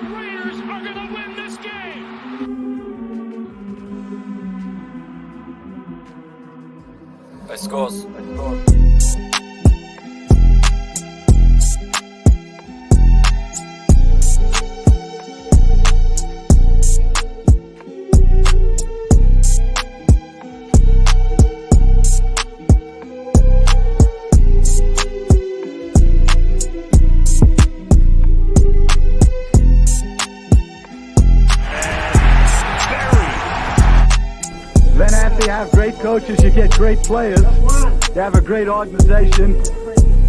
Raiders are going to win this game. Let's go. Then after you have great coaches, you get great players. You have a great organization,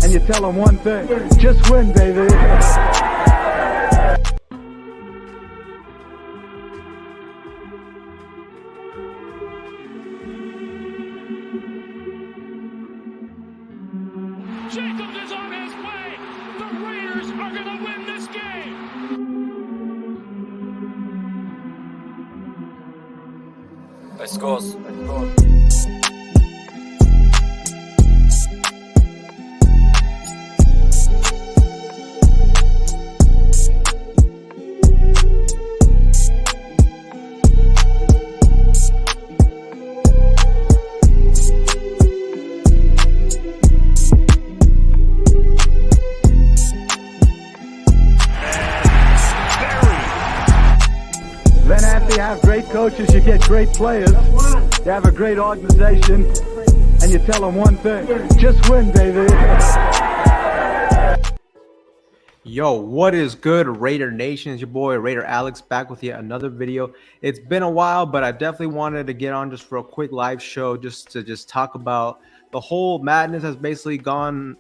and you tell them one thing: just win, baby. Jacobs is on his way. The Raiders are going to win this game. Let's go. Then after you have great coaches, you get great players. You have a great organization, and you tell them one thing: just win, baby. Yo, what is good, Raider Nation? It's your boy Raider Alex back with yet another video. It's been a while, but I definitely wanted to get on just for a quick live show just to talk about the whole madness has basically gone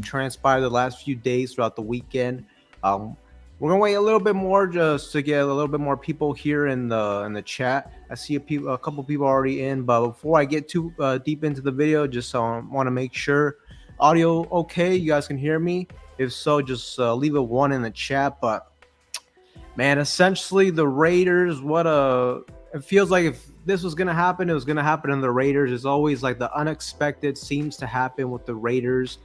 transpired the last few days throughout the weekend. We're gonna wait a little bit more just to get a little bit more people here in the chat. I see a couple people already in, but before I get too deep into the video, just want to make sure audio okay. You guys can hear me. If so, just leave a 1 in the chat. But man, essentially the Raiders, it feels like if this was gonna happen, it was gonna happen in the Raiders. It's always like the unexpected seems to happen with the Raiders.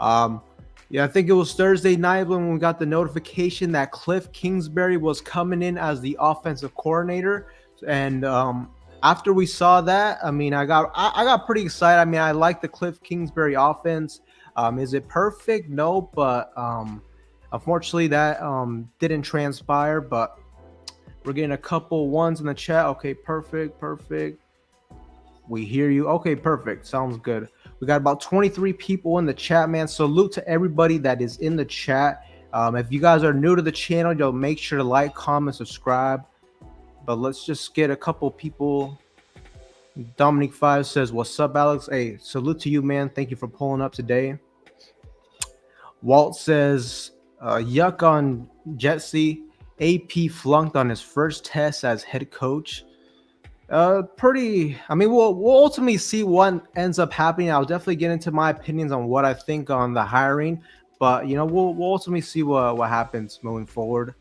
Yeah, I think it was Thursday night when we got the notification that Cliff Kingsbury was coming in as the offensive coordinator. And after we saw that, I mean, I got pretty excited. I mean, I like the Cliff Kingsbury offense. Is it perfect? No, but unfortunately that didn't transpire. But we're getting a couple ones in the chat. Okay, perfect. We hear you. Okay, perfect. Sounds good. We got about 23 people in the chat, man. Salute to everybody that is in the chat. If you guys are new to the channel, you'll make sure to like, comment, subscribe. But let's just get a couple people. Dominic 5 says, "What's up, Alex?" Hey, salute to you, man. Thank you for pulling up today. Walt says, "Yuck on Getsy. AP flunked on his first test as head coach." I mean, we'll ultimately see what ends up happening. I'll definitely get into my opinions on what I think on the hiring, but you know, we'll ultimately see what happens moving forward.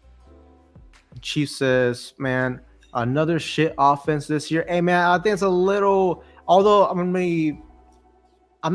Chief says, "Man, another shit offense this year." Hey man, I think it's a little, although I'm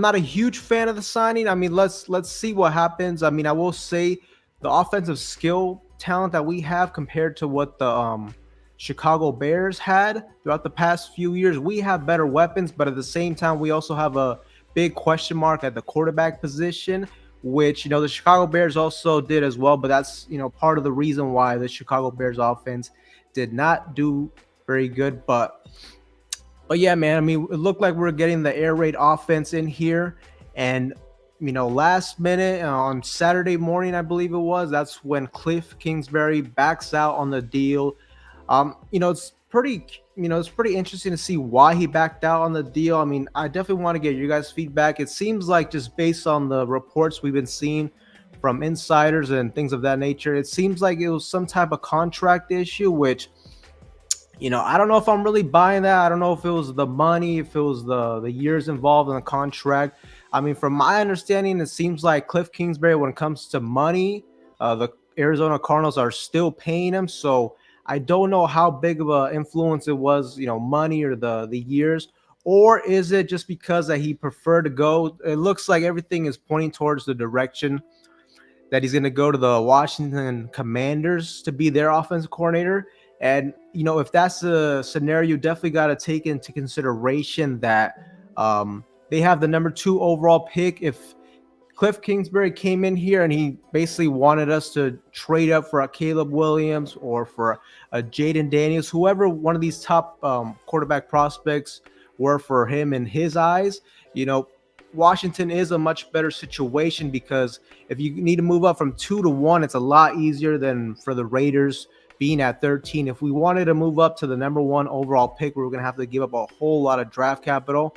not a huge fan of the signing. I mean, let's see what happens. I mean, I will say the offensive skill talent that we have compared to what the Chicago Bears had throughout the past few years, we have better weapons, but at the same time, we also have a big question mark at the quarterback position, which, you know, the Chicago Bears also did as well. But that's, you know, part of the reason why the Chicago Bears offense did not do very good. But yeah, man, I mean, it looked like we're getting the air raid offense in here. And, you know, last minute on Saturday morning, I believe it was, that's when Cliff Kingsbury backs out on the deal. You know, it's pretty interesting to see why he backed out on the deal. I mean, I definitely want to get you guys' feedback. It seems like, just based on the reports we've been seeing from insiders and things of that nature, it seems like it was some type of contract issue, which, you know, I don't know if I'm really buying that. I don't know if it was the money, if it was the years involved in the contract. I mean, from my understanding, it seems like Cliff Kingsbury, when it comes to money, the Arizona Cardinals are still paying him. So I don't know how big of an influence it was, you know, money or the years, or is it just because that he preferred to go? It looks like everything is pointing towards the direction that he's going to go to the Washington Commanders to be their offensive coordinator. And, if that's the scenario, you definitely got to take into consideration that they have the number 2 overall pick. If Cliff Kingsbury came in here and he basically wanted us to trade up for a Caleb Williams or for a Jaden Daniels, whoever one of these top quarterback prospects were for him in his eyes, Washington is a much better situation, because if you need to move up from 2 to 1, it's a lot easier than for the Raiders being at 13. If we wanted to move up to the number 1 overall pick, we were going to have to give up a whole lot of draft capital.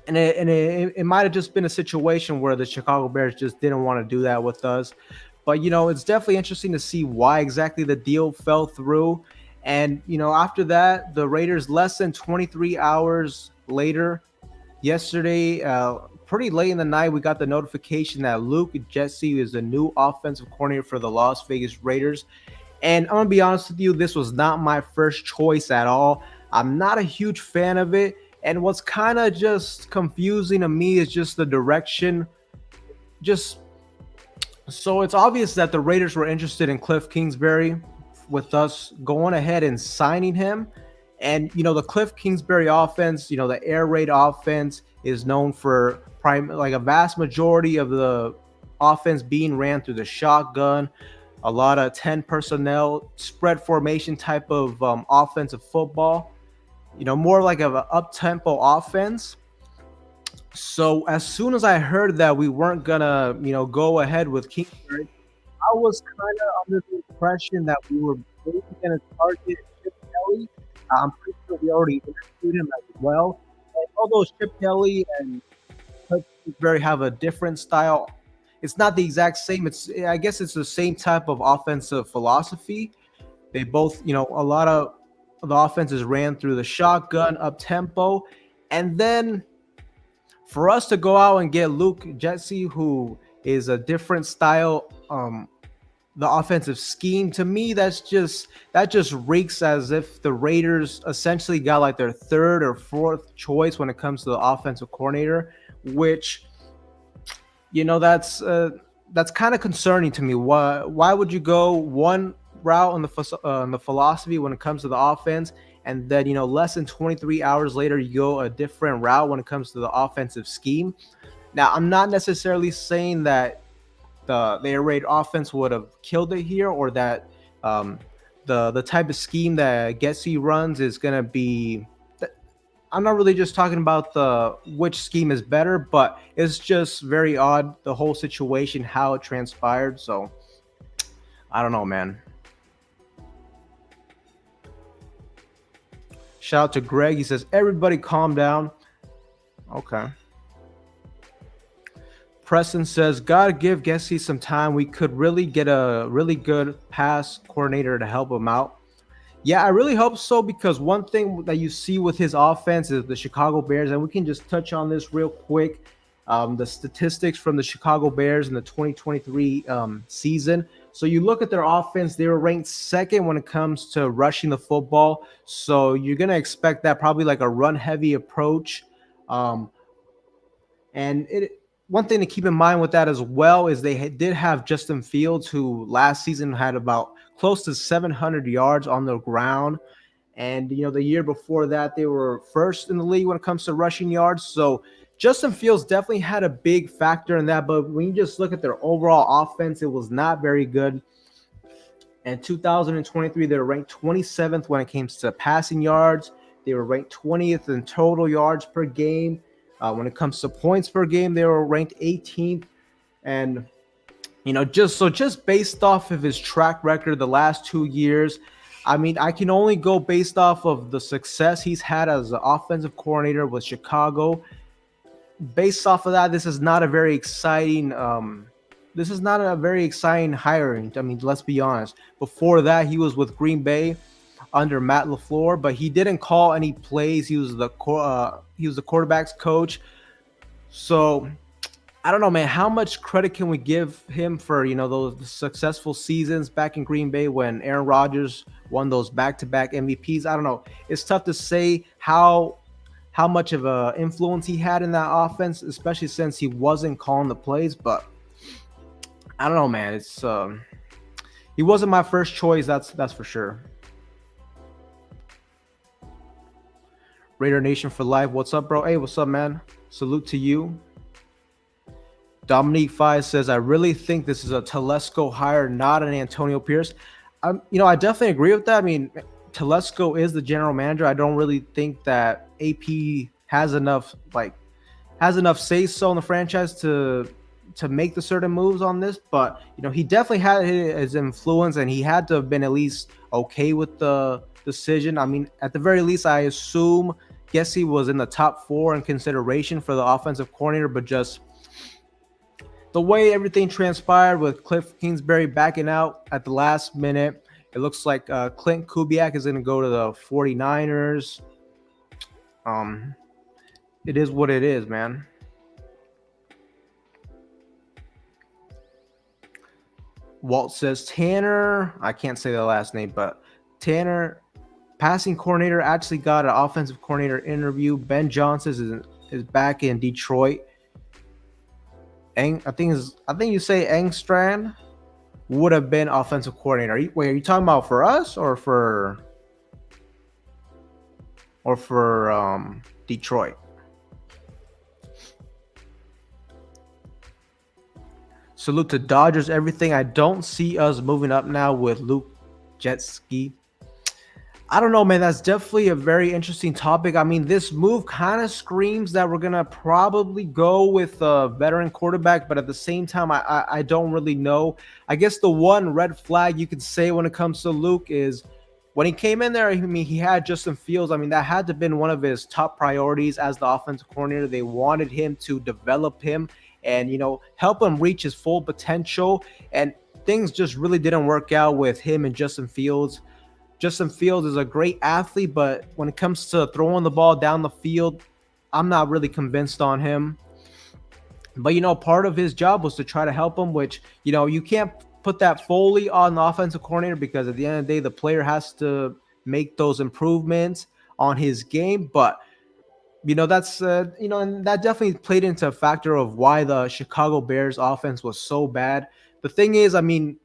And it might have just been a situation where the Chicago Bears just didn't want to do that with us. But, it's definitely interesting to see why exactly the deal fell through. And, after that, the Raiders, less than 23 hours later, yesterday, pretty late in the night, we got the notification that Luke Getsy is the new offensive coordinator for the Las Vegas Raiders. And I'm going to be honest with you, this was not my first choice at all. I'm not a huge fan of it. And what's kind of just confusing to me is just the direction. So it's obvious that the Raiders were interested in Cliff Kingsbury, with us going ahead and signing him. And, the Cliff Kingsbury offense, the air raid offense is known for a vast majority of the offense being ran through the shotgun, a lot of 10 personnel, spread formation type of offensive football, more like an up-tempo offense. So as soon as I heard that we weren't going to, go ahead with Kingsbury, I was kind of under the impression that we were maybe going to target Chip Kelly. I'm pretty sure we already interviewed him as well. And although Chip Kelly and Cliff Kingsbury have a different style, it's not the exact same. I guess it's the same type of offensive philosophy. They both, a lot of the offenses ran through the shotgun, up tempo, and then for us to go out and get Luke Getsy, who is a different style, the offensive scheme, to me, that just reeks as if the Raiders essentially got like their 3rd or 4th choice when it comes to the offensive coordinator, which, that's kind of concerning to me. Why would you go one route on the philosophy when it comes to the offense, and then less than 23 hours later you go a different route when it comes to the offensive scheme? Now, I'm not necessarily saying that the air raid offense would have killed it here, or that the type of scheme that Getsy runs is going to be. I'm not really just talking about which scheme is better, but it's just very odd, the whole situation, how it transpired. So I don't know, man. Shout out to Greg. He says, everybody calm down. Okay. Preston says, gotta give Getsy some time. We could really get a really good pass coordinator to help him out. Yeah, I really hope so, because one thing that you see with his offense is the Chicago Bears, and we can just touch on this real quick. The statistics from the Chicago Bears in the 2023 season. So you look at their offense, they were ranked 2nd when it comes to rushing the football. So you're going to expect that, probably like a run-heavy approach. And one thing to keep in mind with that as well is they did have Justin Fields, who last season had about close to 700 yards on the ground. And, the year before that, they were 1st in the league when it comes to rushing yards. So Justin Fields definitely had a big factor in that. But when you just look at their overall offense, it was not very good. In 2023, they were ranked 27th when it came to passing yards. They were ranked 20th in total yards per game. When it comes to points per game, they were ranked 18th. And, just based off of his track record the last 2 years, I mean, I can only go based off of the success he's had as an offensive coordinator with Chicago. Based off of that, this is not a very exciting hiring. I mean, let's be honest. Before that, he was with Green Bay under Matt LaFleur, but he didn't call any plays. He was the quarterback's coach. So I don't know, man. How much credit can we give him for those successful seasons back in Green Bay when Aaron Rodgers won those back-to-back MVPs? I don't know. It's tough to say how much of an influence he had in that offense, especially since he wasn't calling the plays. But I don't know, man. It's he wasn't my first choice. That's for sure. Raider Nation for life. What's up, bro? Hey, what's up, man? Salute to you. Dominique Five says, I really think this is a Telesco hire, not an Antonio Pierce. I definitely agree with that. I mean, Telesco is the general manager. I don't really think that AP has enough say so in the franchise to make the certain moves on this, but he definitely had his influence, and he had to have been at least okay with the decision. I mean, at the very least, I assume Getsy was in the top 4 in consideration for the offensive coordinator, but just the way everything transpired with Cliff Kingsbury backing out at the last minute, it looks like Clint Kubiak is going to go to the 49ers. It is what it is, man. Walt says Tanner, I can't say the last name, but Tanner, passing coordinator, actually got an offensive coordinator interview. Ben Johnson is back in Detroit. I think you say Engstrand would have been offensive coordinator. Are you talking about for us or for Detroit? Salute to Dodgers everything. I don't see us moving up now with Luke Getsy. I don't know, man. That's definitely a very interesting topic. I mean, this move kind of screams that we're going to probably go with a veteran quarterback, but at the same time, I don't really know. I guess the one red flag you could say when it comes to Luke is when he came in there, I mean, he had Justin Fields. I mean, that had to have been one of his top priorities as the offensive coordinator. They wanted him to develop him and, help him reach his full potential. And things just really didn't work out with him and Justin Fields. Justin Fields is a great athlete, but when it comes to throwing the ball down the field, I'm not really convinced on him. But, part of his job was to try to help him, which, you can't put that fully on the offensive coordinator because at the end of the day, the player has to make those improvements on his game. But, that's, and that definitely played into a factor of why the Chicago Bears offense was so bad. The thing is, I mean,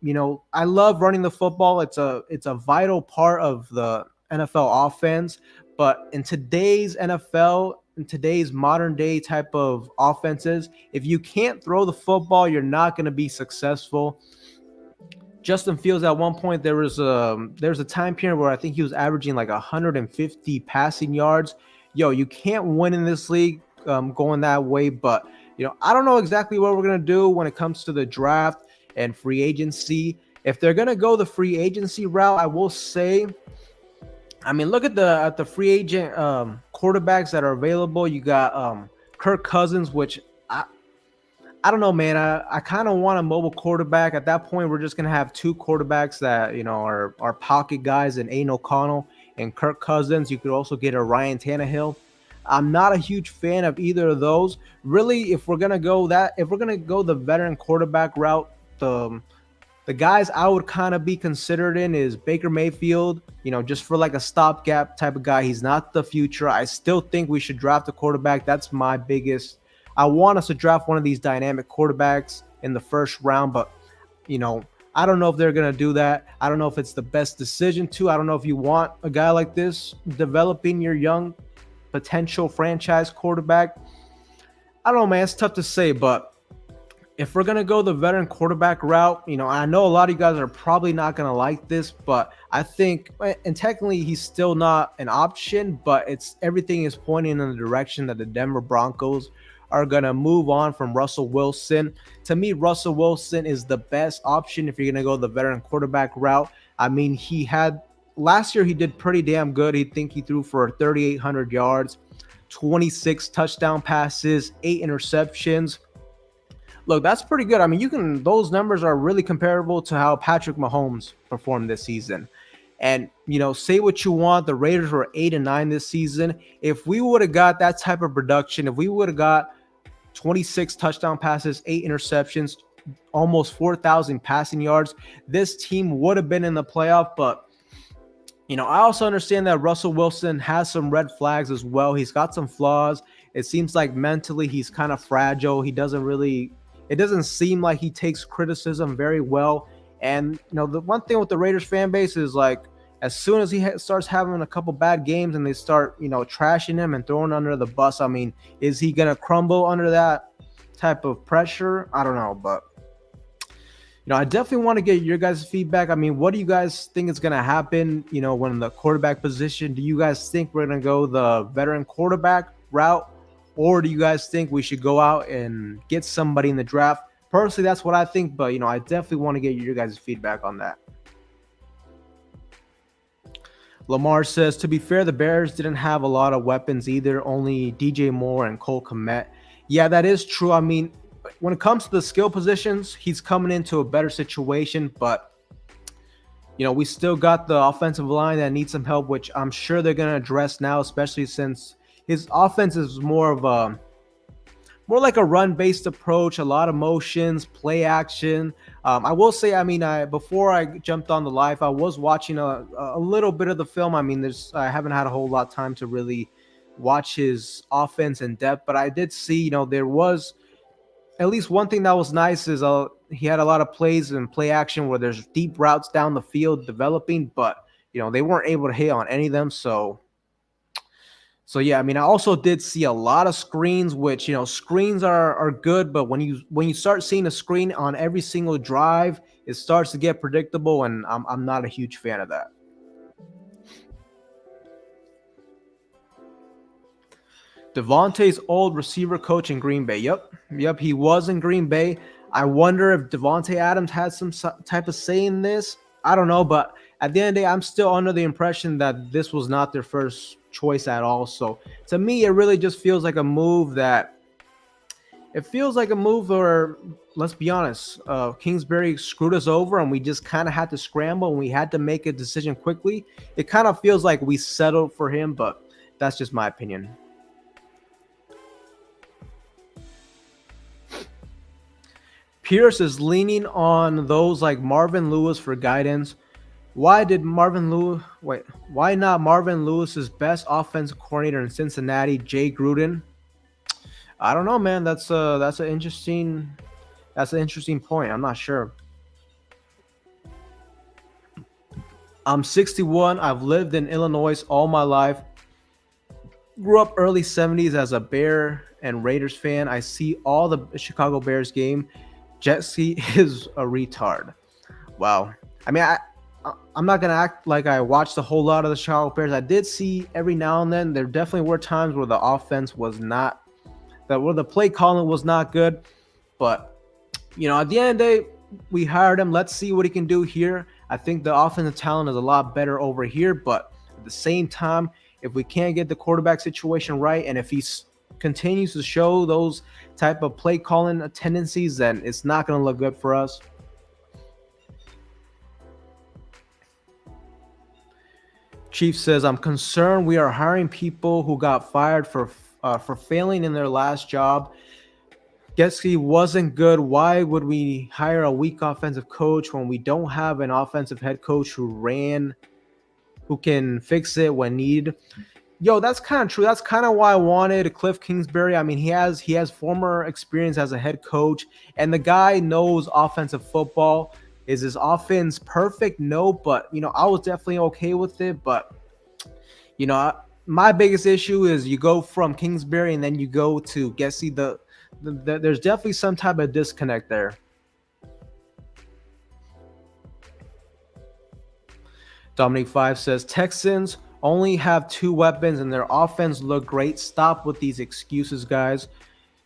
I love running the football. It's a vital part of the NFL offense. But in today's NFL, in today's modern day type of offenses, if you can't throw the football, you're not going to be successful. Justin Fields, at one point, there was a time period where I think he was averaging like 150 passing yards. You can't win in this league going that way. But, I don't know exactly what we're going to do when it comes to the draft and free agency. If they're gonna go the free agency route, I will say, I mean, look at the free agent quarterbacks that are available. You got Kirk Cousins, which I don't know, man. I kind of want a mobile quarterback. At that point, we're just gonna have 2 quarterbacks that are pocket guys, and Aiden O'Connell and Kirk Cousins. You could also get a Ryan Tannehill. I'm not a huge fan of either of those. Really, if we're gonna go the veteran quarterback route, the guys I would kind of be considered in is Baker Mayfield, just for like a stopgap type of guy. He's not the future. I still think we should draft a quarterback. That's my biggest. I want us to draft one of these dynamic quarterbacks in the first round, but I don't know if they're going to do that. I don't know if it's the best decision to. I don't know if you want a guy like this developing your young potential franchise quarterback. I don't know, man. It's tough to say, but if we're going to go the veteran quarterback route, I know a lot of you guys are probably not going to like this, but I think, and technically he's still not an option, but everything is pointing in the direction that the Denver Broncos are going to move on from Russell Wilson. To me, Russell Wilson is the best option if you're going to go the veteran quarterback route. I mean, last year he did pretty damn good. He threw for 3,800 yards, 26 touchdown passes, 8 interceptions. Look, that's pretty good. I mean, those numbers are really comparable to how Patrick Mahomes performed this season. And, say what you want, the Raiders were 8-9 this season. If we would have got that type of production, if we would have got 26 touchdown passes, 8 interceptions, almost 4,000 passing yards, this team would have been in the playoff. But, I also understand that Russell Wilson has some red flags as well. He's got some flaws. It seems like mentally he's kind of fragile. He doesn't really... it doesn't seem like he takes criticism very well. And the one thing with the Raiders fan base is like, as soon as he starts having a couple bad games and they start trashing him and throwing under the bus, I mean, is he gonna crumble under that type of pressure? I don't know, but I definitely want to get your guys' feedback. I mean, what do you guys think is going to happen, when the quarterback position? Do you guys think we're going to go the veteran quarterback route, or do you guys think we should go out and get somebody in the draft? Personally, that's what I think, but, I definitely want to get your guys' feedback on that. Lamar says, to be fair, the Bears didn't have a lot of weapons either, only DJ Moore and Cole Kmet. Yeah, that is true. I mean, when it comes to the skill positions, he's coming into a better situation, but we still got the offensive line that needs some help, which I'm sure they're going to address now, especially since his offense is more like a run-based approach, a lot of motions, play action. I will say, I mean, before I jumped on the live, I was watching a little bit of the film. I mean, I haven't had a whole lot of time to really watch his offense in depth, but I did see, there was at least one thing that was nice is he had a lot of plays and play action where there's deep routes down the field developing, but they weren't able to hit on any of them. So yeah, I mean, I also did see a lot of screens, which screens are good, but when you start seeing a screen on every single drive, it starts to get predictable, and I'm not a huge fan of that. Devontae's old receiver coach in Green Bay. Yep, he was in Green Bay. I wonder if Davante Adams had some type of say in this. I don't know, but at the end of the day, I'm still under the impression that this was not their first choice at all. So to me, it really just feels like a move where, let's be honest, Kingsbury screwed us over and we just kind of had to scramble and we had to make a decision quickly. It kind of feels like we settled for him, but that's just my opinion. Pierce is leaning on those like Marvin Lewis for guidance. Why not Marvin Lewis's best offensive coordinator in Cincinnati, Jay Gruden? I don't know, man. That's an interesting point. I'm not sure. I'm 61. I've lived in Illinois all my life. Grew up early 70s as a Bear and Raiders fan. I see all the Chicago Bears game. Getsy is a retard. Wow. I mean, I'm not going to act like I watched a whole lot of the Chicago Bears. I did see every now and then. There definitely were times where the offense was not, where the play calling was not good. But, at the end of the day, we hired him. Let's see what he can do here. I think the offensive talent is a lot better over here. But at the same time, if we can't get the quarterback situation right, and if he's continues to show those type of play calling tendencies, then it's not going to look good for us. Chief says, I'm concerned we are hiring people who got fired for failing in their last job. Getsy wasn't good. Why would we hire a weak offensive coach when we don't have an offensive head coach who can fix it when needed? Yo, that's kind of true. That's kind of why I wanted Cliff Kingsbury. I mean, he has former experience as a head coach, and the guy knows offensive football. Is his offense perfect? No, but I was definitely okay with it. But my biggest issue is you go from Kingsbury and then you go to Getsy. There's definitely some type of disconnect there. Dominic 5 says Texans only have 2 weapons and their offense look great. Stop with these excuses, guys.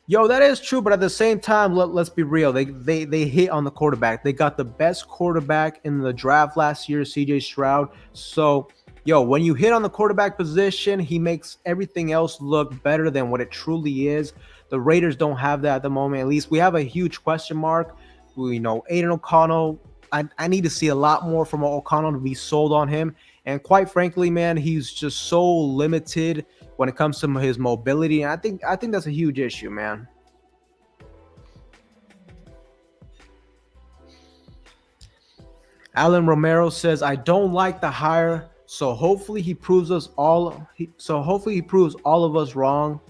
Yo, that is true, but at the same time, let's be real. They hit on the quarterback. They got the best quarterback in the draft last year, CJ Stroud. So, when you hit on the quarterback position, he makes everything else look better than what it truly is. The Raiders don't have that at the moment. At least we have a huge question mark. Aiden O'Connell, I need to see a lot more from O'Connell to be sold on him. And quite frankly, man, he's just so limited when it comes to his mobility. And I think that's a huge issue, man. Alan Romero says, I don't like the hire, so hopefully he proves all of us wrong.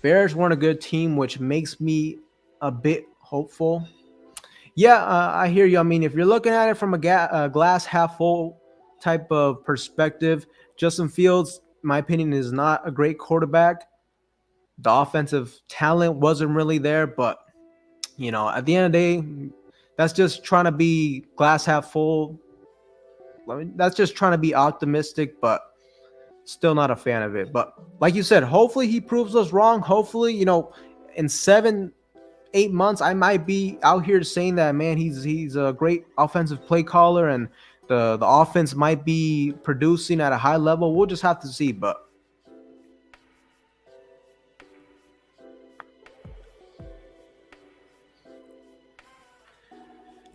Bears weren't a good team, which makes me a bit hopeful. Yeah, I hear you. I mean, if you're looking at it from a glass half full type of perspective, Justin Fields, in my opinion, is not a great quarterback. The offensive talent wasn't really there, but at the end of the day, that's just trying to be glass half full. I mean, that's just trying to be optimistic, but still not a fan of it. But like you said, hopefully he proves us wrong. Hopefully, in 7-8 months, I might be out here saying that, man, he's a great offensive play caller, and the offense might be producing at a high level. We'll just have to see. But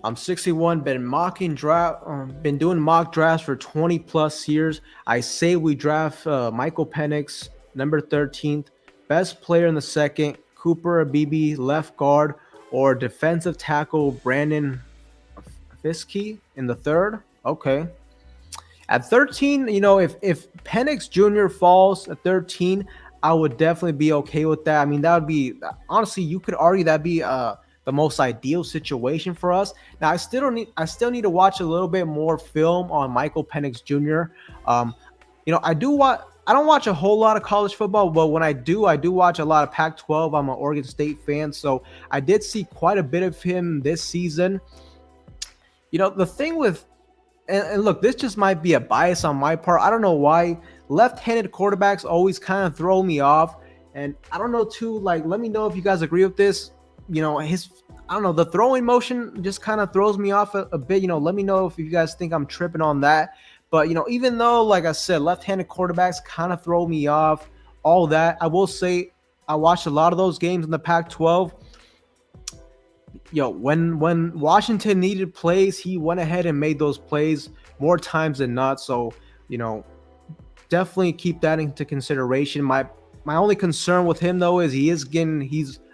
I'm 61, been doing mock drafts for 20 plus years. I say we draft Michael Penix, number 13th, best player in the second, Cooper or BB, left guard, or defensive tackle Brandon Fiske in the third. Okay. At 13, if Penix Jr. falls at 13, I would definitely be okay with that. I mean, that would be, honestly, you could argue that'd be the most ideal situation for us. Now, I still need to watch a little bit more film on Michael Penix Jr. I don't watch a whole lot of college football, but when I do watch a lot of Pac-12. I'm an Oregon State fan, so I did see quite a bit of him this season. The thing with, and look, this just might be a bias on my part. I don't know why left-handed quarterbacks always kind of throw me off, and I don't know too. Like, let me know if you guys agree with this. I don't know, the throwing motion just kind of throws me off a bit. Let me know if you guys think I'm tripping on that. But, even though, like I said, left-handed quarterbacks kind of throw me off, all that, I will say I watched a lot of those games in the Pac-12. When Washington needed plays, he went ahead and made those plays more times than not. So, definitely keep that into consideration. My only concern with him, though, is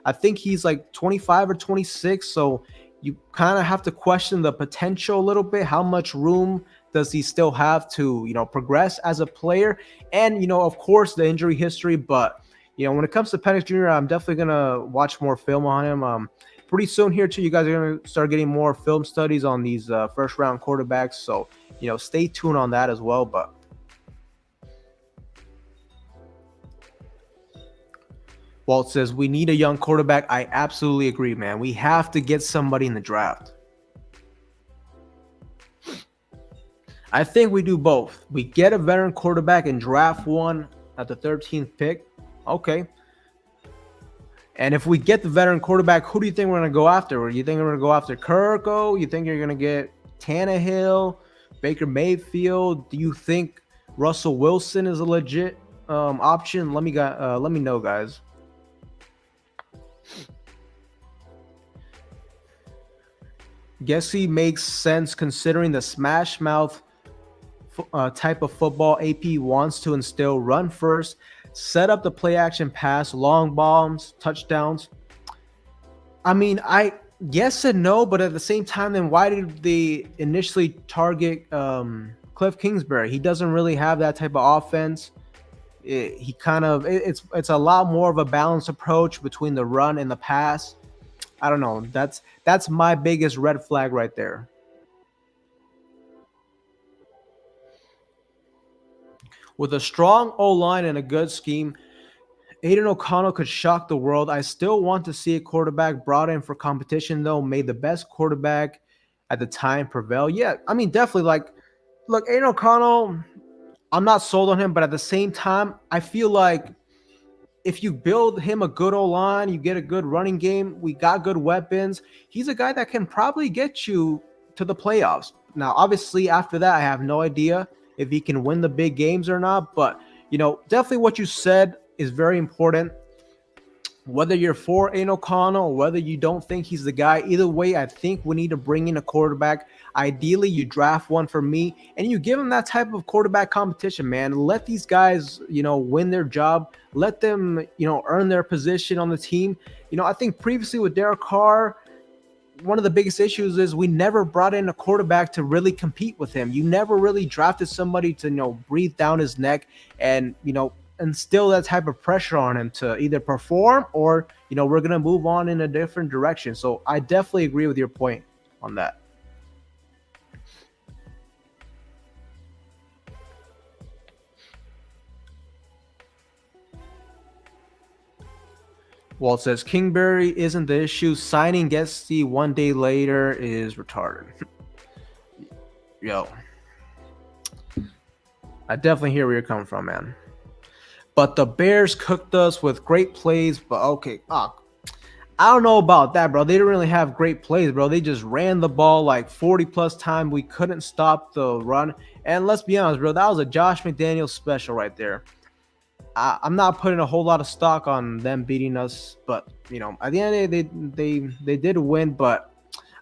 I think he's like 25 or 26. So you kind of have to question the potential a little bit. How much room does he still have to, progress as a player? And, of course, the injury history. But, when it comes to Penix Jr., I'm definitely going to watch more film on him. Pretty soon here, too, you guys are going to start getting more film studies on these first-round quarterbacks. So, stay tuned on that as well. But Walt says, we need a young quarterback. I absolutely agree, man. We have to get somebody in the draft. I think we do both. We get a veteran quarterback and draft one at the 13th pick. Okay. And if we get the veteran quarterback, who do you think we're going to go after? Do you think we're going to go after Kirko? You think you're going to get Tannehill, Baker Mayfield? Do you think Russell Wilson is a legit option? Let me know, guys. Getsy makes sense considering the smash mouth type of football AP wants to instill. Run first, set up the play action pass, long bombs, touchdowns. I mean, yes and no, but at the same time, then why did they initially target Cliff Kingsbury? He doesn't really have that type of offense. It's a lot more of a balanced approach between the run and the pass. I don't know. That's my biggest red flag right there. With a strong O-line and a good scheme, Aiden O'Connell could shock the world. I still want to see a quarterback brought in for competition, though. Made the best quarterback at the time prevail. Yeah, I mean, definitely. Look, Aiden O'Connell, I'm not sold on him, but at the same time, I feel like if you build him a good O-line, you get a good running game, we got good weapons, he's a guy that can probably get you to the playoffs. Now, obviously, after that, I have no idea if he can win the big games or not. But, definitely what you said is very important. Whether you're for Aiden O'Connell or whether you don't think he's the guy, either way, I think we need to bring in a quarterback. Ideally, you draft one for me, and you give them that type of quarterback competition, man. Let these guys, win their job. Let them, earn their position on the team. I think previously with Derek Carr, one of the biggest issues is we never brought in a quarterback to really compete with him. You never really drafted somebody to, breathe down his neck and, instill that type of pressure on him to either perform or, we're going to move on in a different direction. So I definitely agree with your point on that. Walt says Kingsbury isn't the issue. Signing Getsy 1 day later is retarded. Yo, I definitely hear where you're coming from, man. But the Bears cooked us with great plays. But okay, I don't know about that, bro. They didn't really have great plays, bro. They just ran the ball like 40 plus times. We couldn't stop the run. And let's be honest, bro, that was a Josh McDaniels special right there. I'm not putting a whole lot of stock on them beating us, but at the end of the day, they did win. But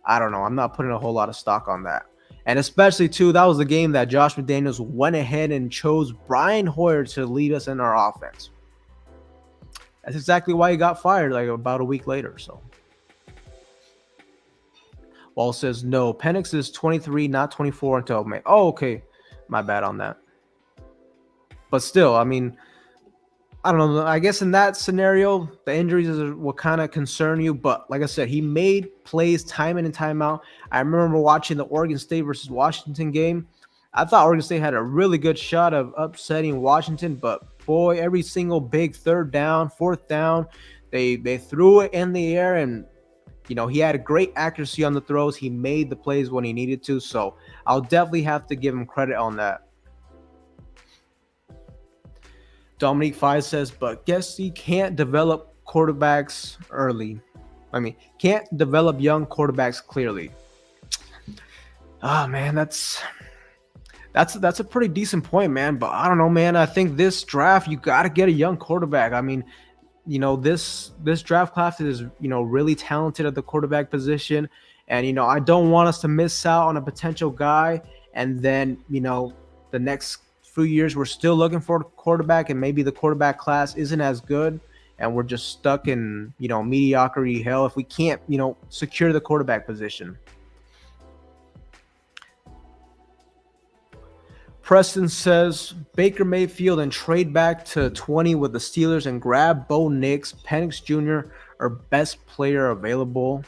I don't know. I'm not putting a whole lot of stock on that. And especially too, that was the game that Josh McDaniels went ahead and chose Brian Hoyer to lead us in our offense. That's exactly why he got fired like about a week later. So Wall says no. Penix is 23, not 24 until May. Oh, okay. My bad on that. But still, I mean, I don't know. I guess in that scenario, the injuries is what kind of concern you. But like I said, he made plays time in and time out. I remember watching the Oregon State versus Washington game. I thought Oregon State had a really good shot of upsetting Washington. But boy, every single big third down, fourth down, they threw it in the air. And, he had a great accuracy on the throws. He made the plays when he needed to. So I'll definitely have to give him credit on that. Dominique 5 says, but Getsy can't develop quarterbacks early. Can't develop young quarterbacks clearly. Oh, man, that's a pretty decent point, man. But I don't know, man. I think this draft, you got to get a young quarterback. This draft class is, really talented at the quarterback position. And, I don't want us to miss out on a potential guy. And then, the next few years we're still looking for a quarterback, and maybe the quarterback class isn't as good, and we're just stuck in mediocrity hell if we can't secure the quarterback position. Preston says Baker Mayfield and trade back to 20 with the Steelers and grab Bo Nix, Penix Jr. or best player available.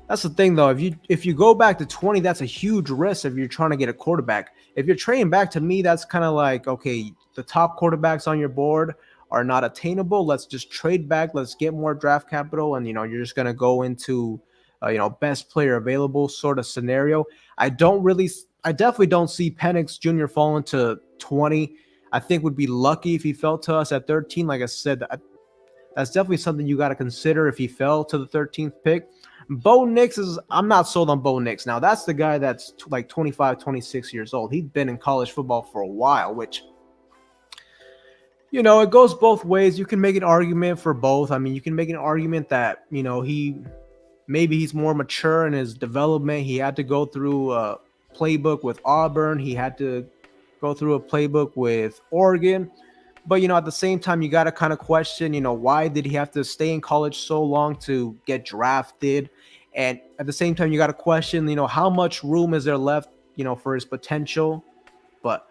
That's the thing, though. If you go back to 20, that's a huge risk if you're trying to get a quarterback. If you're trading back, to me, that's kind of like, okay, the top quarterbacks on your board are not attainable. Let's just trade back. Let's get more draft capital, and you're just gonna go into best player available sort of scenario. I definitely don't see Penix Jr. falling to 20. I think would be lucky if he fell to us at 13. Like I said, that's definitely something you got to consider if he fell to the 13th pick. Bo Nix I'm not sold on Bo Nix. Now, that's the guy that's like 25, 26 years old. He's been in college football for a while, which, it goes both ways. You can make an argument for both. You can make an argument that, he's more mature in his development. He had to go through a playbook with Auburn. He had to go through a playbook with Oregon. But, at the same time, you got to kind of question, why did he have to stay in college so long to get drafted? And at the same time, you got to question, how much room is there left, for his potential? But,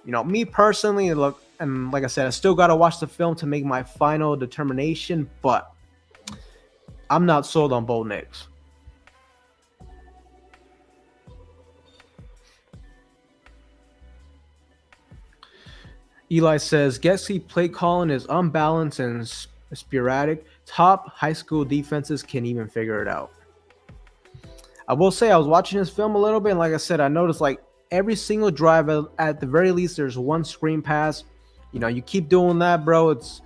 me personally, look, and like I said, I still got to watch the film to make my final determination. But I'm not sold on Bo Nix. Eli says, Getsy play calling is unbalanced and sporadic. Top high school defenses can't even figure it out. I will say I was watching this film a little bit, and like I said, I noticed like every single drive, at the very least, there's one screen pass. You keep doing that, bro. It's,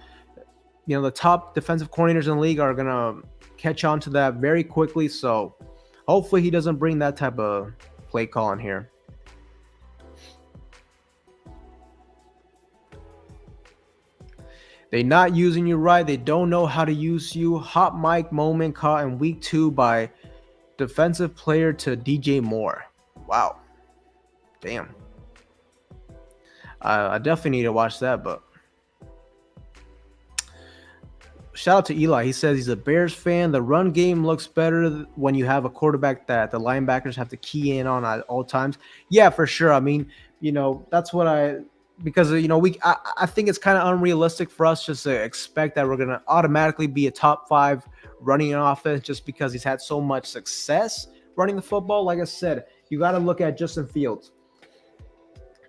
the top defensive coordinators in the league are going to catch on to that very quickly. So hopefully he doesn't bring that type of play call in here. They're not using you right. They don't know how to use you. Hot mic moment caught in week 2 by defensive player to DJ Moore. Wow. Damn. I definitely need to watch that, but shout out to Eli. He says he's a Bears fan. The run game looks better when you have a quarterback that the linebackers have to key in on at all times. Yeah, for sure. That's what because I think it's kind of unrealistic for us just to expect that we're gonna automatically be a top 5 running offense just because he's had so much success running the football. Like I said, you got to look at Justin Fields.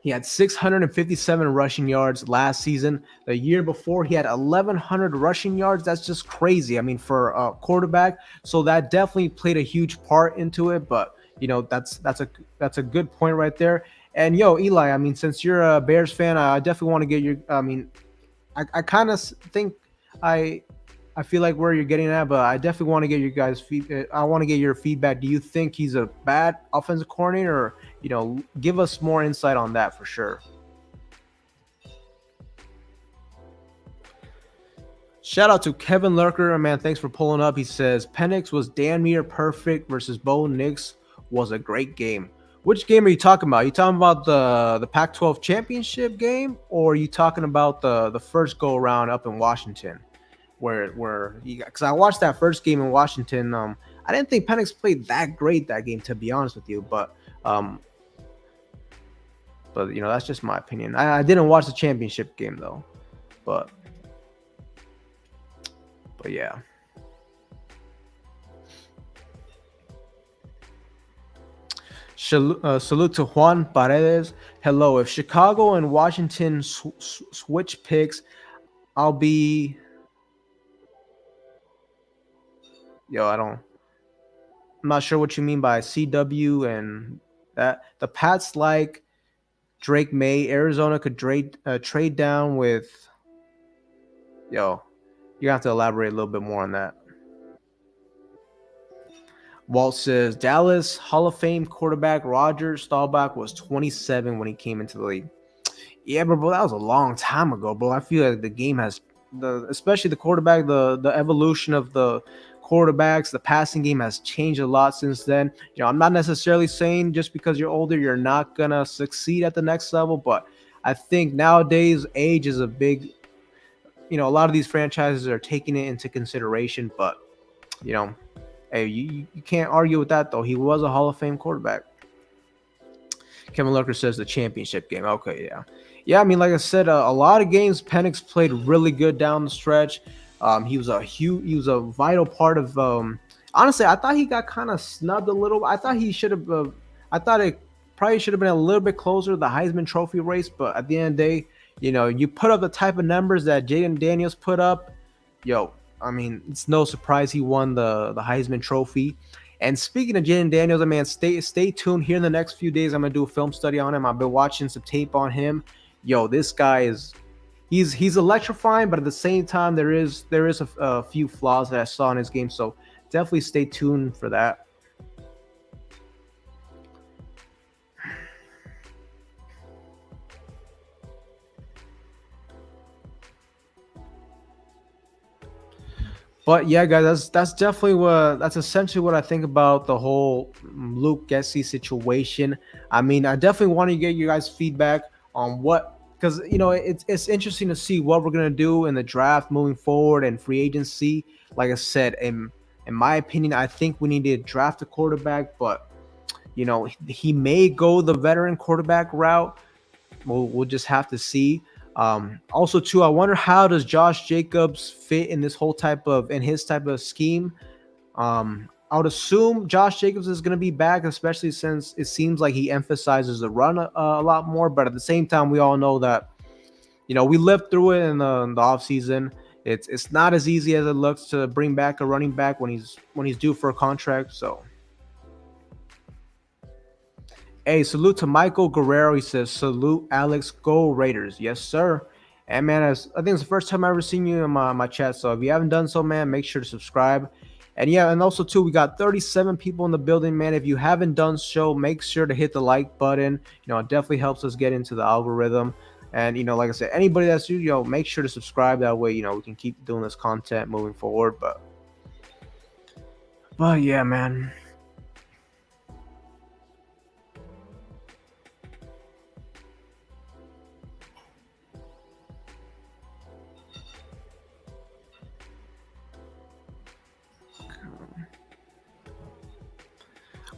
He had 657 rushing yards last season. The year before, he had 1,100 rushing yards. That's just crazy. I mean, for a quarterback. So that definitely played a huge part into it. But that's a good point right there. And Eli, I mean, since you're a Bears fan, I definitely want to get your. I mean, I kind of think I I feel like where you're getting at, but I definitely want to get your guys' feedback. I want to get your feedback. Do you think he's a bad offensive coordinator, or give us more insight on that for sure. Shout out to Kevin Lurker, man. Thanks for pulling up. He says Penix was damn near perfect versus Bowl LVIII was a great game. Which game are you talking about? Are you talking about the Pac-12 championship game, or are you talking about the first go around up in Washington? Where because I watched that first game in Washington. I didn't think Penix played that great that game, to be honest with you, but that's just my opinion. I didn't watch the championship game though, but yeah. Salute to Juan Paredes. Hello. If Chicago and Washington switch picks, I'll be. I'm not sure what you mean by CW and that. The Pats like Drake May. Arizona could trade down with. You have to elaborate a little bit more on that. Walt says Dallas Hall of Fame quarterback Roger Staubach was 27 when he came into the league. Yeah, bro, that was a long time ago, bro. I feel like the game has especially the quarterback, the evolution of the quarterbacks, the passing game has changed a lot since then. I'm not necessarily saying just because you're older you're not gonna succeed at the next level, but I think nowadays age is a big. A lot of these franchises are taking it into consideration, but hey, you can't argue with that though. He was a Hall of Fame quarterback. Kevin Lurker says the championship game. Okay, yeah. I mean, like I said, a lot of games Penix played really good down the stretch. He was a vital part of. Honestly, I thought he got kind of snubbed a little. I thought he should have. I thought it probably should have been a little bit closer to the Heisman Trophy race, but at the end of the day, you put up the type of numbers that Jaden Daniels put up. I mean, it's no surprise he won the Heisman Trophy. And speaking of Jaden Daniels, man, stay tuned. Here in the next few days, I'm gonna do a film study on him. I've been watching some tape on him. This guy he's electrifying, but at the same time, there is a few flaws that I saw in his game. So definitely stay tuned for that. But yeah, guys, that's essentially what I think about the whole Luke Getsy situation. I mean, I definitely want to get you guys' feedback on because it's interesting to see what we're gonna do in the draft moving forward and free agency. Like I said, in my opinion, I think we need to draft a quarterback, but he may go the veteran quarterback route. We'll just have to see. Also, too, I wonder how does Josh Jacobs fit in his type of scheme. I would assume Josh Jacobs is going to be back, especially since it seems like he emphasizes the run a lot more. But at the same time, we all know that we lived through it in the offseason. It's not as easy as it looks to bring back a running back when he's due for a contract. So. Hey, salute to Michael Guerrero. He says, salute Alex, go Raiders. Yes, sir. And man, I think it's the first time I've ever seen you in my chat. So if you haven't done so, man, make sure to subscribe. And yeah, and also too, we got 37 people in the building, man. If you haven't done so, make sure to hit the like button. It definitely helps us get into the algorithm. And like I said, anybody that's make sure to subscribe. That way, we can keep doing this content moving forward. But yeah, man.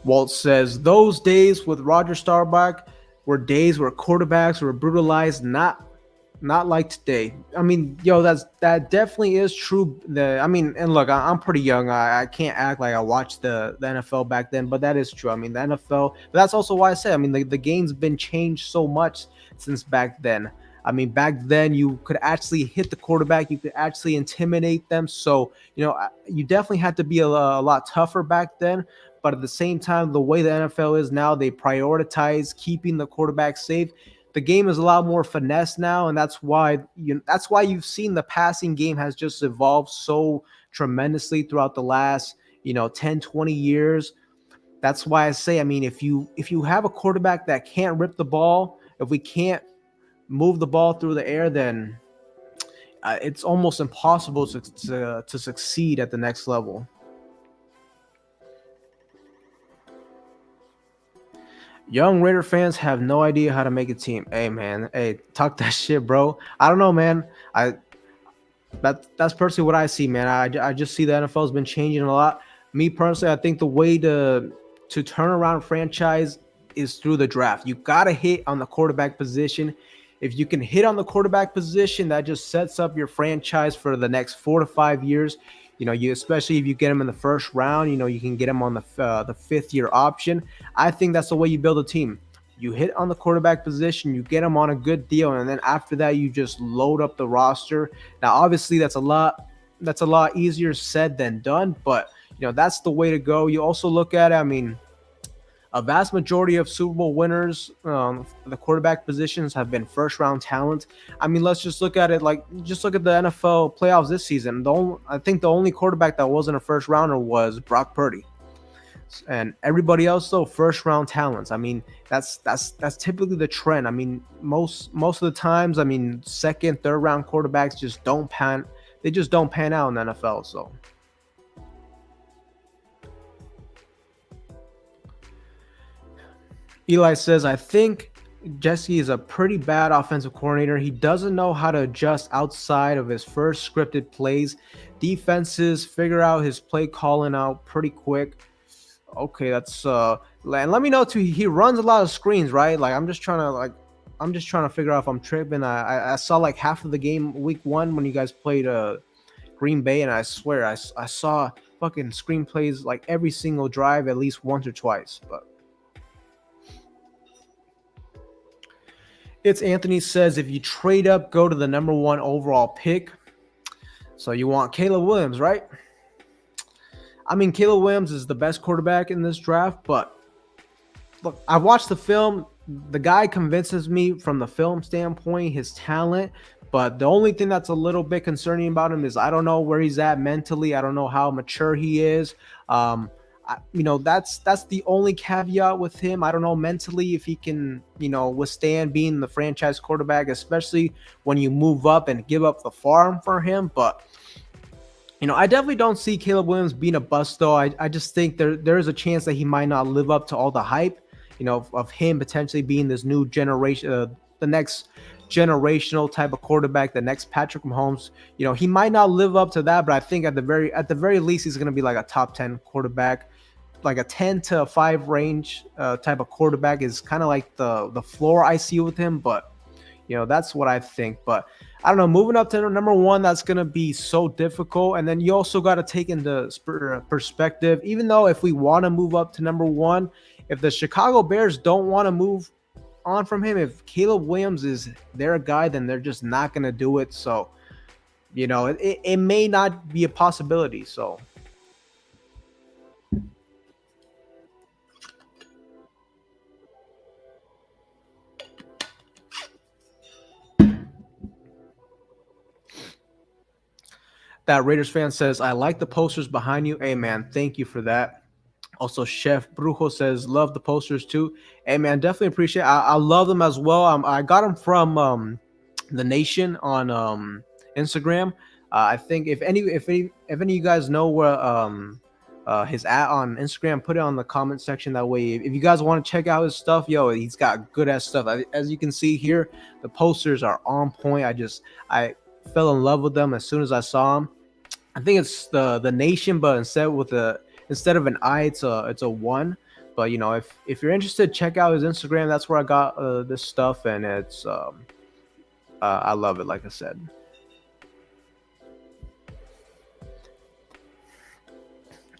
Walt says those days with Roger Staubach were days where quarterbacks were brutalized, not like today. I mean, yo, that definitely is true. And look, I'm pretty young. I can't act like I watched the NFL back then, but that is true. I mean, the NFL. But that's also why I say, I mean, the game's been changed so much since back then. I mean, back then you could actually hit the quarterback, you could actually intimidate them. So, you definitely had to be a lot tougher back then. But at the same time, the way the NFL is now, they prioritize keeping the quarterback safe. The game is a lot more finesse now, and that's why you've seen the passing game has just evolved so tremendously throughout the last 10, 20 years. That's why I say, I mean, if you have a quarterback that can't rip the ball, if we can't move the ball through the air, then it's almost impossible to succeed at the next level. Young Raider fans have no idea how to make a team. Hey, man. Hey, talk that shit, bro. I don't know, man. That's personally what I see, man. I just see the NFL has been changing a lot. Me personally, I think the way to turn around a franchise is through the draft. You got to hit on the quarterback position. If you can hit on the quarterback position, that just sets up your franchise for the next 4 to 5 years. Especially if you get him in the first round, you can get him on the 5th-year option. I think that's the way you build a team. You hit on the quarterback position, you get him on a good deal, and then after that, you just load up the roster. Now, obviously, that's a lot easier said than done, but that's the way to go. You also look at it. I mean, a vast majority of Super Bowl winners, the quarterback positions have been first-round talent. I mean, let's just look at it just look at the NFL playoffs this season. I think the only quarterback that wasn't a first-rounder was Brock Purdy, and everybody else though first-round talents. I mean, that's typically the trend. I mean, most of the times, I mean, second, third-round quarterbacks just don't pan. They just don't pan out in the NFL. So. Eli says, I think Getsy is a pretty bad offensive coordinator. He doesn't know how to adjust outside of his first scripted plays. Defenses figure out his play calling out pretty quick. Okay, that's and let me know too. He runs a lot of screens, right? I'm just trying to figure out if I'm tripping. I saw like half of the game week 1 when you guys played Green Bay, and I swear I saw fucking screen plays like every single drive at least once or twice, but. It's Anthony says, if you trade up, go to the number 1 overall pick. So you want Caleb Williams, right? I mean, Caleb Williams is the best quarterback in this draft, but look, I've watched the film. The guy convinces me from the film standpoint, his talent, but the only thing that's a little bit concerning about him is I don't know where he's at mentally. I don't know how mature he is. That's the only caveat with him. I don't know mentally if he can, withstand being the franchise quarterback, especially when you move up and give up the farm for him. But, I definitely don't see Caleb Williams being a bust, though. I just think there is a chance that he might not live up to all the hype, of him potentially being this new generation, the next generational type of quarterback, the next Patrick Mahomes. He might not live up to that, but I think at the very least, he's going to be like a top 10 quarterback. Like a 10 to 5 range type of quarterback is kind of like the floor I see with him, but that's what I think. But I don't know, moving up to number 1, that's going to be so difficult. And then you also got to take into perspective, even though if we want to move up to number 1, if the Chicago Bears don't want to move on from him, if Caleb Williams is their guy, then they're just not going to do it. So, it may not be a possibility. So. That Raiders fan says, I like the posters behind you. Hey, man, thank you for that. Also, Chef Brujo says, love the posters too. Hey, man, definitely appreciate it. I love them as well. I got them from The Nation on Instagram. I think if any of you guys know where his at on Instagram, put it on the comment section. That way, if you guys want to check out his stuff, he's got good ass stuff. As you can see here, the posters are on point. I fell in love with them as soon as I saw them. I think it's the Nation, but instead of an I, it's a 1. But if you're interested, check out his Instagram. That's where I got this stuff, and it's I love it. Like I said.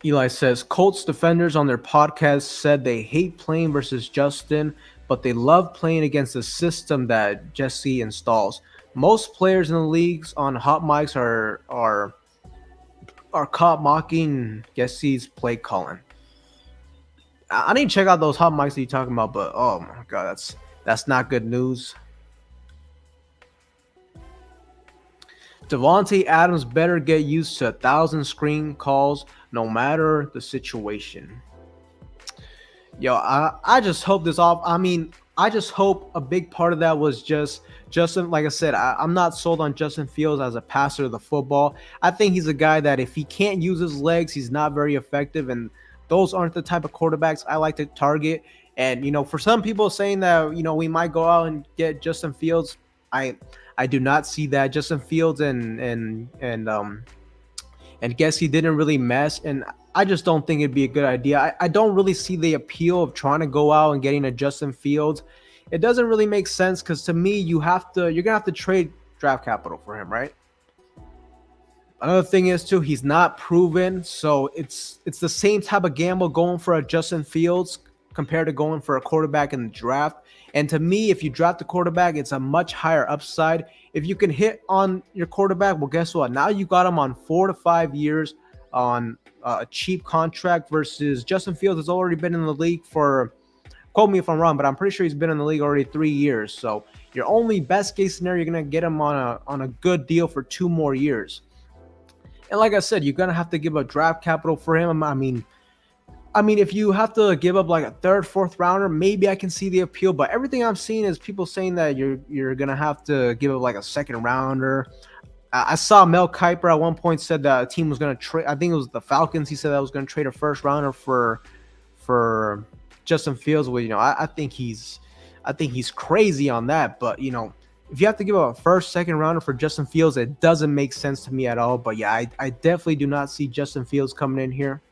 Eli says Colts defenders on their podcast said they hate playing versus Justin, but they love playing against the system that Getsy installs. Most players in the leagues on hot mics are caught mocking Getsy's play calling. I need to check out those hot mics that you're talking about, but oh my god, that's not good news. Devontae Adams better get used to 1,000 screen calls no matter the situation. Yo, I just hope I just hope a big part of that was just Justin. Like I said, I'm not sold on Justin Fields as a passer of the football. I think he's a guy that if he can't use his legs, he's not very effective, and those aren't the type of quarterbacks I like to target. And for some people saying that we might go out and get Justin Fields, I do not see that. Justin Fields and Getsy didn't really mess, and I just don't think it'd be a good idea. I don't really see the appeal of trying to go out and getting a Justin Fields. It doesn't really make sense because to me, you're gonna have to trade draft capital for him, right? Another thing is too, he's not proven, so it's the same type of gamble going for a Justin Fields compared to going for a quarterback in the draft. And to me, if you draft a quarterback, it's a much higher upside. If you can hit on your quarterback, well, guess what? Now you got him on 4 to 5 years on a cheap contract versus Justin Fields has already been in the league for, quote me if I'm wrong, but I'm pretty sure he's been in the league already 3 years. So your only best case scenario, you're going to get him on a good deal for 2 more years. And like I said, you're going to have to give up draft capital for him. I mean, if you have to give up like a 3rd, 4th rounder, maybe I can see the appeal. But everything I'm seeing is people saying that you're gonna have to give up like a 2nd rounder. I saw Mel Kiper at one point said that a team was gonna trade. I think it was the Falcons. He said that was gonna trade a 1st rounder for Justin Fields. Well, I think he's crazy on that. But if you have to give up a 1st, 2nd rounder for Justin Fields, it doesn't make sense to me at all. But yeah, I definitely do not see Justin Fields coming in here.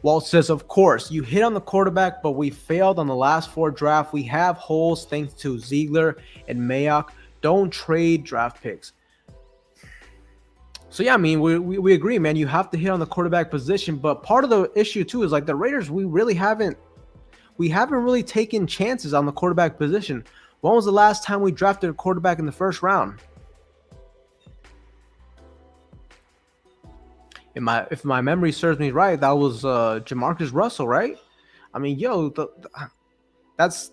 Walt says, of course, you hit on the quarterback, but we failed on the last 4 drafts. We have holes thanks to Ziegler and Mayock. Don't trade draft picks. So, yeah, we agree, man. You have to hit on the quarterback position. But part of the issue, too, is like the Raiders, we haven't really taken chances on the quarterback position. When was the last time we drafted a quarterback in the 1st round? If my memory serves me right, that was Jamarcus Russell, right? That's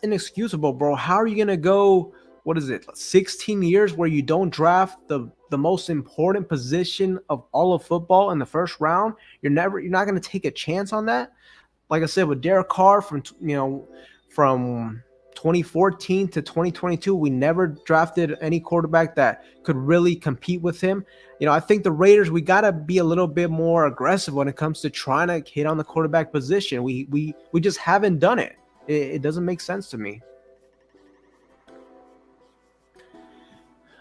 inexcusable, bro. How are you gonna go? What is it? 16 years where you don't draft the most important position of all of football in the 1st round? You're not gonna take a chance on that. Like I said, with Derek Carr from 2014 to 2022, we never drafted any quarterback that could really compete with him. I think the Raiders, we got to be a little bit more aggressive when it comes to trying to hit on the quarterback position. We just haven't done it. It doesn't make sense to me.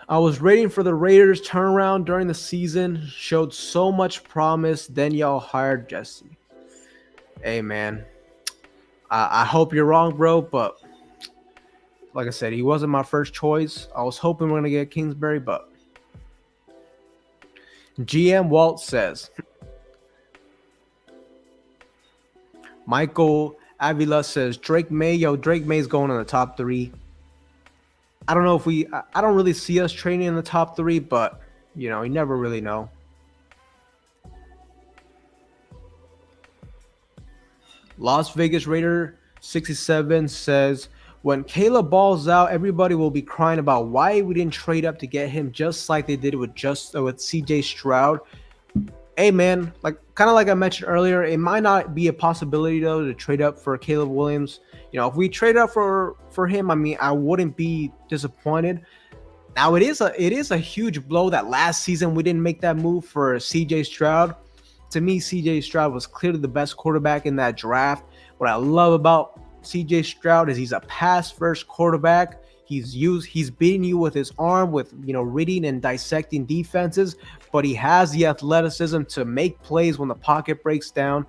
I was waiting for the Raiders turnaround during the season. Showed so much promise. Then y'all hired Getsy. Hey, man. I hope you're wrong, bro, but like I said, he wasn't my first choice. I was hoping we're going to get Kingsbury, but GM Walt says, Michael Avila says, Drake May's going in the top 3. I don't know I don't really see us trading in the top 3, but you never really know. Las Vegas Raider 67 says, when Caleb balls out, everybody will be crying about why we didn't trade up to get him, just like they did with CJ Stroud. Hey, man, kind of like I mentioned earlier, it might not be a possibility though to trade up for Caleb Williams. If we trade up for him, I wouldn't be disappointed. Now it is a huge blow that last season we didn't make that move for CJ Stroud. To me, CJ Stroud was clearly the best quarterback in that draft. What I love about CJ Stroud is he's a pass-first quarterback. he's beating you with his arm, with reading and dissecting defenses, but he has the athleticism to make plays when the pocket breaks down,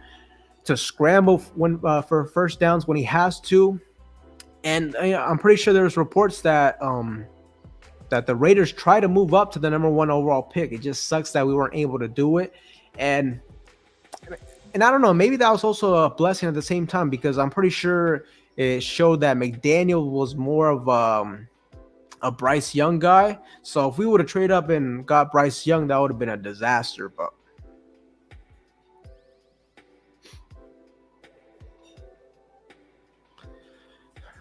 to scramble for first downs when he has to. And I'm pretty sure there's reports that that the Raiders try to move up to the #1 overall pick. It just sucks that we weren't able to do it. And I don't know, maybe that was also a blessing at the same time, because I'm pretty sure it showed that McDaniel was more of a Bryce Young guy. So if we would have traded up and got Bryce Young, that would have been a disaster. But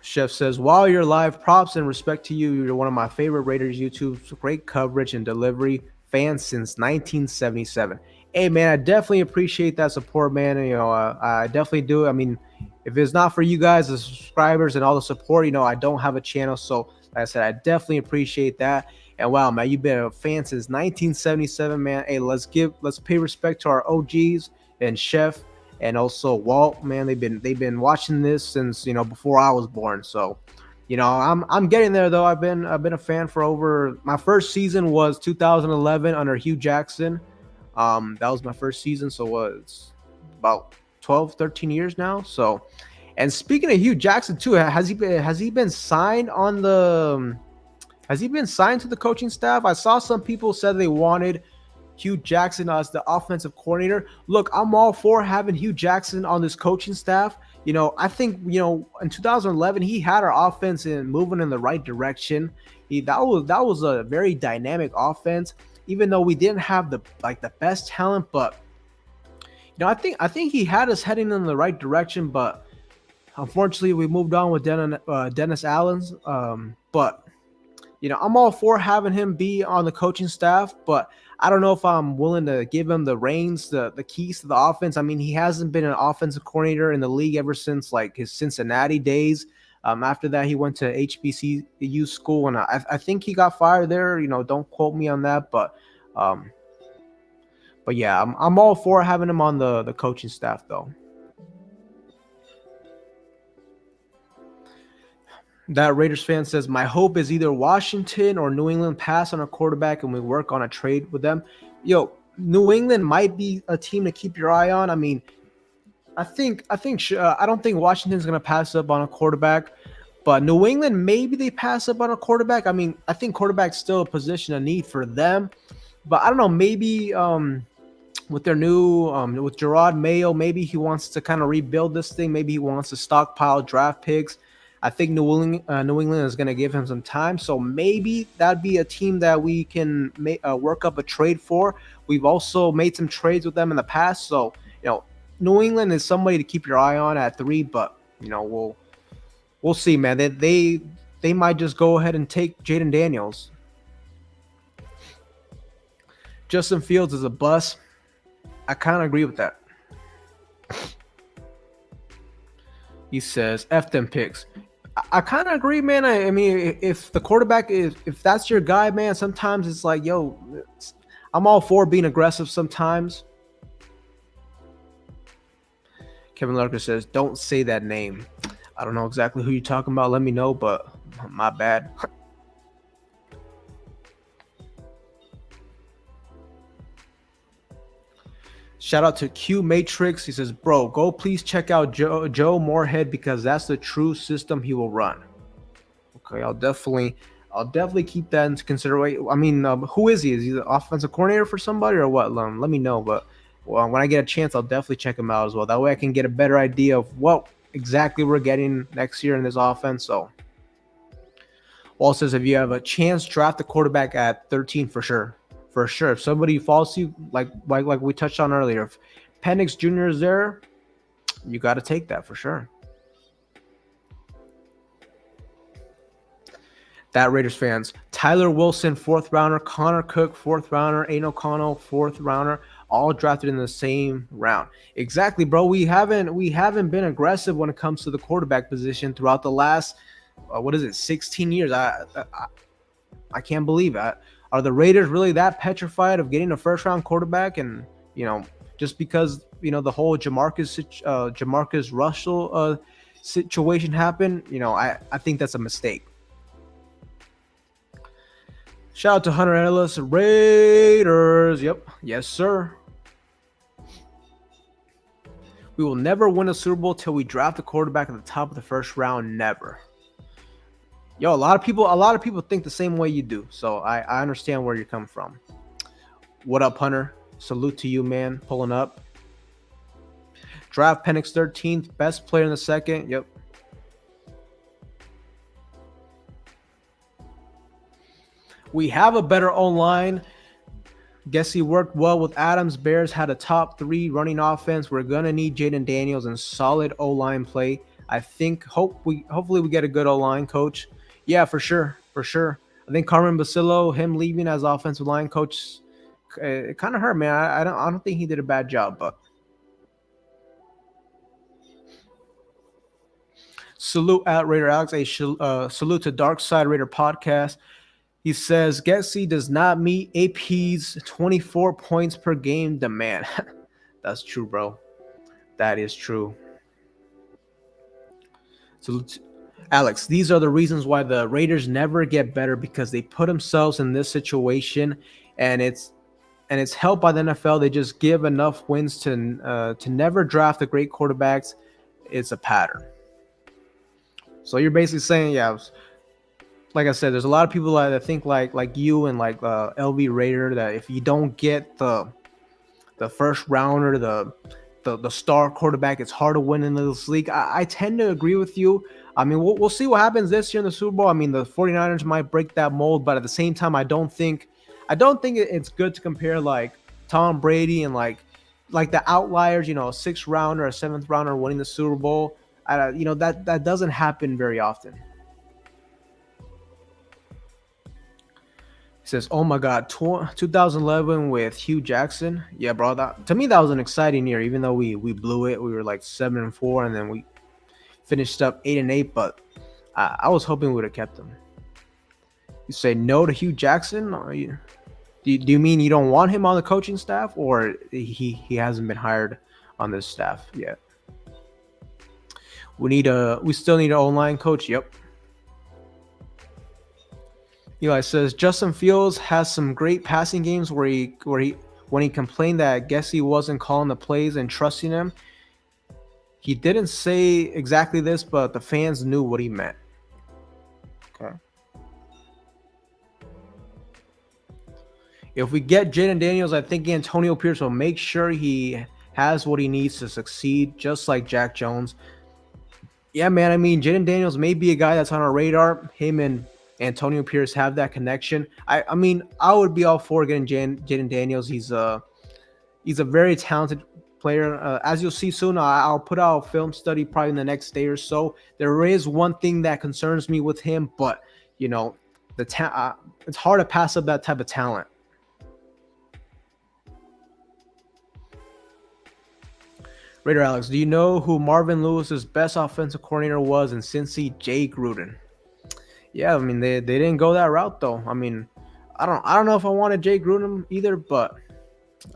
Chef says, while you're live, props and respect to you. You're one of my favorite Raiders YouTube's great coverage and delivery fans since 1977. Hey, man, I definitely appreciate that support, man. I definitely do. I mean, if it's not for you guys, the subscribers and all the support, I don't have a channel. So, like I said, I definitely appreciate that. And wow, man, you've been a fan since 1977, man. Hey, let's pay respect to our OGs and Chef and also Walt, man. They've been watching this since before I was born. So, I'm getting there though. I've been a fan for over. My first season was 2011 under Hugh Jackson. That was my first season, so it's about 12-13 years now. So, and speaking of Hugh Jackson too, has he been signed on the has he been signed to the coaching staff? I saw some people said they wanted Hugh Jackson as the offensive coordinator. Look, I'm all for having Hugh Jackson on this coaching staff. I think in 2011 he had our offense moving in the right direction. That was a very dynamic offense. Even though we didn't have the best talent, but I think he had us heading in the right direction. But unfortunately, we moved on with Dennis Allen's. But I'm all for having him be on the coaching staff. But I don't know if I'm willing to give him the reins, the keys to the offense. I mean, he hasn't been an offensive coordinator in the league ever since his Cincinnati days. After that, he went to HBCU school, and I think he got fired there. Don't quote me on that, but yeah, I'm all for having him on the coaching staff, though. That Raiders fan says, my hope is either Washington or New England pass on a quarterback and we work on a trade with them. New England might be a team to keep your eye on. I mean, I don't think Washington's going to pass up on a quarterback, but New England, maybe they pass up on a quarterback. I mean, I think quarterback's still a position of need for them, but I don't know, maybe with their new with Gerard Mayo, maybe he wants to kind of rebuild this thing. Maybe he wants to stockpile draft picks. I think New England is going to give him some time, so maybe that'd be a team that we can work up a trade for. We've also made some trades with them in the past, so New England is somebody to keep your eye on at 3, but we'll see, man. They might just go ahead and take Jaden Daniels. Justin Fields is a bust. I kind of agree with that. He says, F them picks. I kind of agree, man. I mean, if the quarterback if that's your guy, man, sometimes it's like, I'm all for being aggressive sometimes. Kevin Larker says, don't say that name. I don't know exactly who you're talking about. Let me know, but my bad. Shout out to Q Matrix. He says, bro, go please check out Joe Moorhead, because that's the true system he will run. Okay, I'll definitely keep that into consideration. I mean, who is he? Is he the offensive coordinator for somebody or what? Let me know. But when I get a chance, I'll definitely check him out as well. That way I can get a better idea of what exactly we're getting next year in this offense. So Walt says, if you have a chance, draft the quarterback at 13 for sure. For sure. If somebody falls to you, like we touched on earlier, if Penix Jr. is there, you got to take that for sure. That Raiders fans, Tyler Wilson, 4th rounder, Connor Cook, 4th rounder, Aiden O'Connell, 4th rounder, all drafted in the same round. Exactly, bro. We haven't been aggressive when it comes to the quarterback position throughout the last 16 years. I can't believe it. Are the Raiders really that petrified of getting a first-round quarterback? And, just because, the whole Jamarcus Russell situation happened, I think that's a mistake. Shout out to Hunter Ellis, Raiders. Yep. Yes, sir. We will never win a Super Bowl till we draft a quarterback at the top of the first round. Never. Yo, a lot of people think the same way you do. So I understand where you're coming from. What up, Hunter? Salute to you, man. Pulling up. Draft Penix 13th, best player in the second. Yep. We have a better O-line. Getsy worked well with Adams. Bears had a top 3 running offense. We're gonna need Jaden Daniels and solid O-line play. I think hopefully we get a good O-line coach. Yeah, for sure. I think Carmen Basillo, him leaving as offensive line coach, it kind of hurt, man. I don't think he did a bad job, but salute at Raider Alex. A salute to Dark Side Raider Podcast. He says Getsy does not meet AP's 24 points per game demand. That's true, bro. That is true. Salute, Alex. These are the reasons why the Raiders never get better, because they put themselves in this situation, and it's helped by the NFL. They just give enough wins to never draft the great quarterbacks. It's a pattern. So you're basically saying, yeah, like I said, there's a lot of people that think like you and like LV Raider, that if you don't get the first rounder, the star quarterback, it's hard to win in this league. I tend to agree with you. I mean, we'll see what happens this year in the Super Bowl. I mean, the 49ers might break that mold, but at the same time, I don't think it's good to compare like Tom Brady and like the outliers, a 6th rounder, a 7th rounder winning the Super Bowl. That doesn't happen very often. He says, oh my God, 2011 with Hugh Jackson. Yeah, bro, to me that was an exciting year, even though we blew it. We were like 7-4, and then we finished up 8-8, but I was hoping we would have kept him. You say no to Hugh Jackson? Do you mean you don't want him on the coaching staff, or he hasn't been hired on this staff yet? We still need an online coach. Yep. Eli says Justin Fields has some great passing games when he complained that Getsy wasn't calling the plays and trusting him. He didn't say exactly this, but the fans knew what he meant. Okay. If we get Jaden Daniels, I think Antonio Pierce will make sure he has what he needs to succeed, just like Jack Jones. Yeah, man. I mean, Jaden Daniels may be a guy that's on our radar. Him and Antonio Pierce have that connection. I mean, I would be all for getting Jaden Daniels. He's a very talented player. As you'll see soon, I'll put out a film study probably in the next day or so. There is one thing that concerns me with him, but it's hard to pass up that type of talent. Raider Alex, do you know who Marvin Lewis's best offensive coordinator was in Cincy? Jay Gruden. Yeah, I mean they didn't go that route though. I mean, I don't know if I wanted Jay Gruden either, but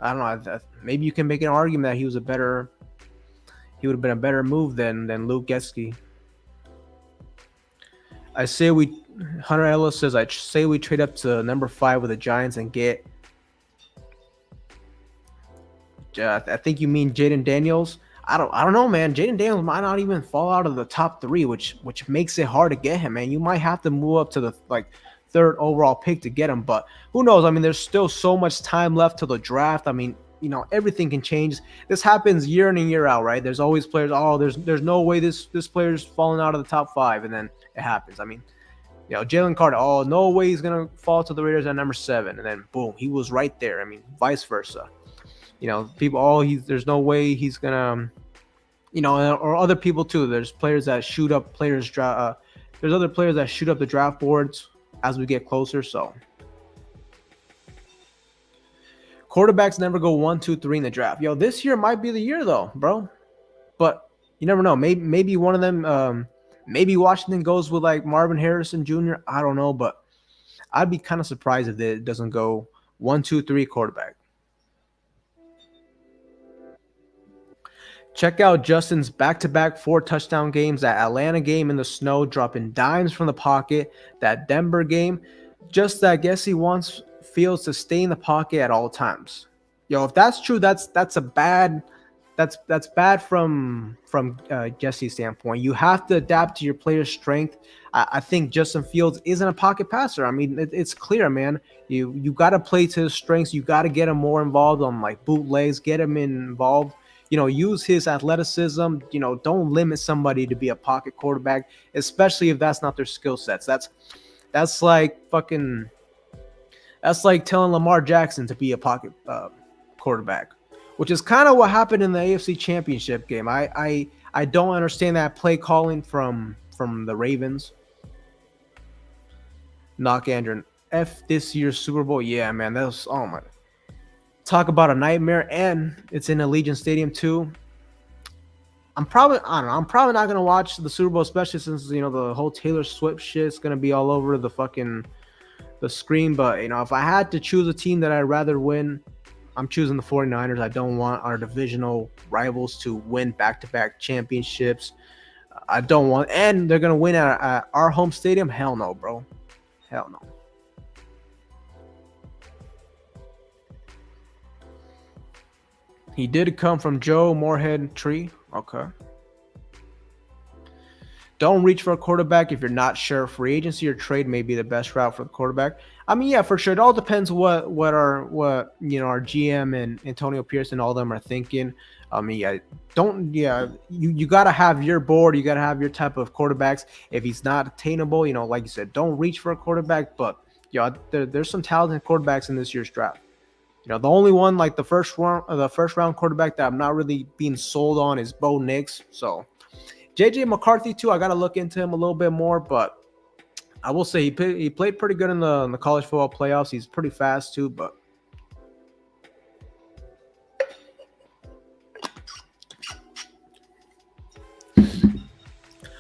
I don't know. Maybe you can make an argument that he would have been a better move than Luke Getsy. Hunter Ellis says I say we trade up to number 5 with the Giants and get. I think you mean Jaden Daniels. I don't know, man. Jaden Daniels might not even fall out of the top 3, which makes it hard to get him, man. You might have to move up to the 3rd overall pick to get him, but who knows? I mean, there's still so much time left till the draft. I mean, everything can change. This happens year in and year out, right? There's always players. Oh, there's no way this player's falling out of the top 5, and then it happens. I mean, Jalen Carter. Oh, no way he's gonna fall to the Raiders at number 7, and then boom, he was right there. I mean, vice versa. People. Oh, there's no way he's gonna. Or other people too. There's players that shoot up there's other players that shoot up the draft boards as we get closer. So quarterbacks never go 1, 2, 3 in the draft. This year might be the year though, bro. But you never know. Maybe one of them. Maybe Washington goes with like Marvin Harrison Jr. I don't know, but I'd be kind of surprised if it doesn't go 1, 2, 3 quarterback. Check out Justin's back-to-back 4-touchdown games. That Atlanta game in the snow, dropping dimes from the pocket. That Denver game. Just that Getsy wants Fields to stay in the pocket at all times. Yo, if that's true, that's a bad that's bad from Jesse's standpoint. You have to adapt to your player's strength. I think Justin Fields isn't a pocket passer. I mean, it's clear, man. You got to play to his strengths. You got to get him more involved on like bootlegs. Get him involved. You know, use his athleticism. You know, don't limit somebody to be a pocket quarterback, especially if that's not their skill sets. That's like fucking. That's like telling Lamar Jackson to be a pocket quarterback, which is kind of what happened in the AFC Championship game. I don't understand that play calling from the Ravens. Knock Andrew F this year's Super Bowl. Yeah, man, that was, oh my. Talk about a nightmare, and it's in Allegiant Stadium too. I don't know. I'm probably not gonna watch the Super Bowl, especially since you know the whole Taylor Swift shit's gonna be all over the screen. But you know, if I had to choose a team that I'd rather win, I'm choosing the 49ers. I don't want our divisional rivals to win back-to-back championships. I don't want, and they're gonna win at our home stadium. Hell no, bro. Hell no. He did come from Joe Moorhead Tree. Okay. Don't reach for a quarterback if you're not sure. Free agency or trade may be the best route for the quarterback. I mean, yeah, for sure. It all depends what our GM and Antonio Pierce and all of them are thinking. I mean, you gotta have your board. You gotta have your type of quarterbacks. If he's not attainable, you know, like you said, don't reach for a quarterback. But there's some talented quarterbacks in this year's draft. You know, the only one like the first round quarterback that I'm not really being sold on is Bo Nix. So JJ McCarthy too. I got to look into him a little bit more, but I will say he played pretty good in the college football playoffs. He's pretty fast too, but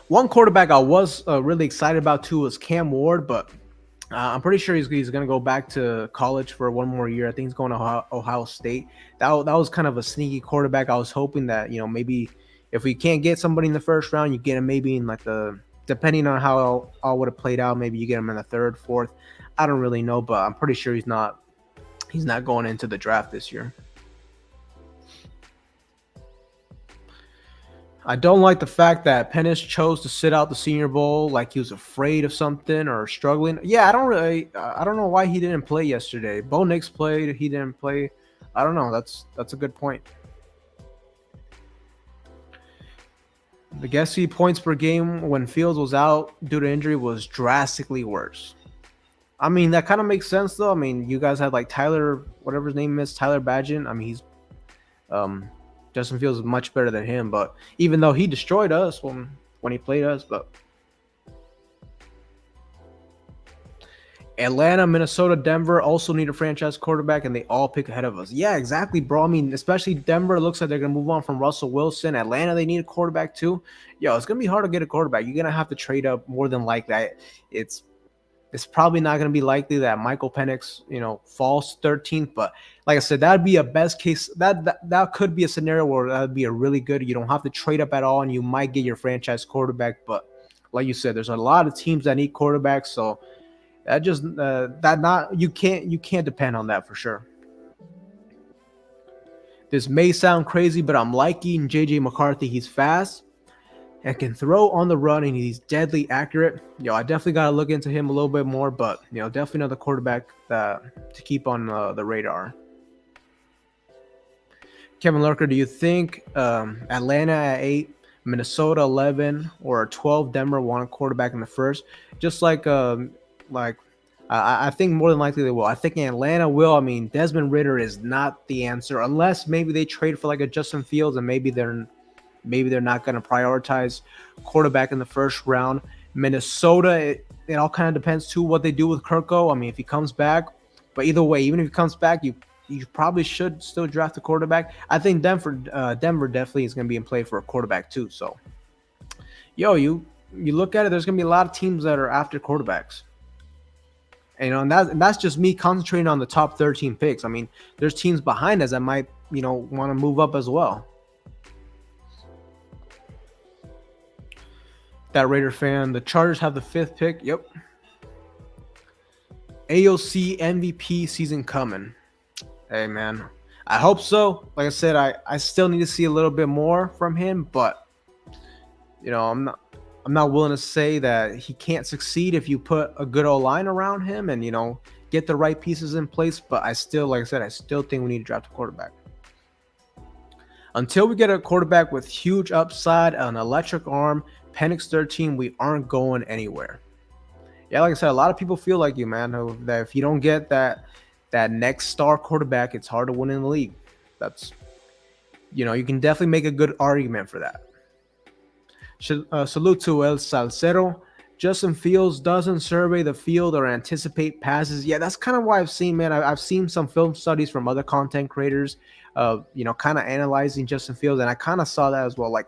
one quarterback I was really excited about too was Cam Ward, but I'm pretty sure he's going to go back to college for one more year. I think he's going to Ohio State. That was kind of a sneaky quarterback. I was hoping that, you know, maybe if we can't get somebody in the first round, you get him maybe in like depending on how all would have played out, maybe you get him in the third, fourth. I don't really know, but I'm pretty sure he's not going into the draft this year. I don't like the fact that Penix chose to sit out the Senior Bowl like he was afraid of something or struggling. Yeah, I don't know why he didn't play yesterday. Bo Nix played, he didn't play. I don't know. That's a good point. The Getsy points per game when Fields was out due to injury was drastically worse. I mean, that kind of makes sense though. I mean, you guys had like Tyler, whatever his name is, Tyler Badgett. I mean, he's Justin Fields is much better than him, but even though he destroyed us when he played us, but Atlanta, Minnesota, Denver also need a franchise quarterback, and they all pick ahead of us. Yeah, exactly, bro. I mean, especially Denver looks like they're going to move on from Russell Wilson. Atlanta, they need a quarterback too. Yo, it's going to be hard to get a quarterback. You're going to have to trade up more than likely. It's probably not going to be likely that Michael Penix, you know, falls 13th. But like I said, that would be a best case. That could be a scenario where that would be a really good. You don't have to trade up at all, and you might get your franchise quarterback. But like you said, there's a lot of teams that need quarterbacks, so you can't depend on that for sure. This may sound crazy, but I'm liking JJ McCarthy. He's fast and can throw on the run, and he's deadly accurate. I definitely got to look into him a little bit more, but definitely another quarterback to keep on the radar. Kevin Lurker, do you think Atlanta at 8, Minnesota 11, or 12 Denver want a quarterback in the first? Just I think more than likely they will. I think Atlanta will. I mean, Desmond Ridder is not the answer unless maybe they trade for like a Justin Fields, and maybe they're not going to prioritize quarterback in the first round. Minnesota, it all kind of depends too what they do with Kirko. I mean, if he comes back, but either way, even if he comes back, you probably should still draft a quarterback. I think Denver definitely is going to be in play for a quarterback too. So, you look at it, there's going to be a lot of teams that are after quarterbacks. And that's just me concentrating on the top 13 picks. I mean, there's teams behind us that might, want to move up as well. That Raider fan, the Chargers have the 5th pick. Yep. AOC MVP season coming. Hey man, I hope so. Like I said, I still need to see a little bit more from him, but I'm not willing to say that he can't succeed if you put a good O-line around him and get the right pieces in place. But I still, like I said, I still think we need to draft a quarterback. Until we get a quarterback with huge upside, an electric arm, Penix 13, we aren't going anywhere. Yeah, like I said, a lot of people feel like you, man, that if you don't get that next star quarterback, it's hard to win in the league. That's, you can definitely make a good argument for that. Salute to El Salcero. Justin Fields doesn't survey the field or anticipate passes. Yeah, that's kind of what I've seen, man. I've seen some film studies from other content creators, kind of analyzing Justin Fields, and I kind of saw that as well. Like,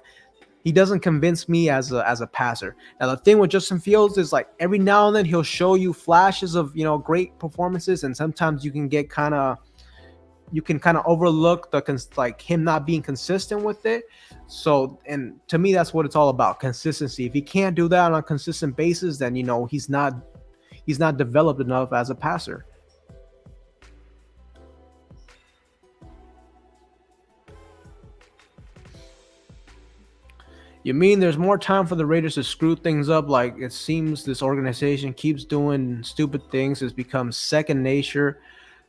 he doesn't convince me as a passer. Now, the thing with Justin Fields is, like, every now and then he'll show you flashes of great performances, and sometimes you can kind of overlook him not being consistent with it. So, and to me, that's what it's all about, consistency. If he can't do that on a consistent basis, then he's not developed enough as a passer. You mean there's more time for the Raiders to screw things up? Like, it seems this organization keeps doing stupid things. It's become second nature.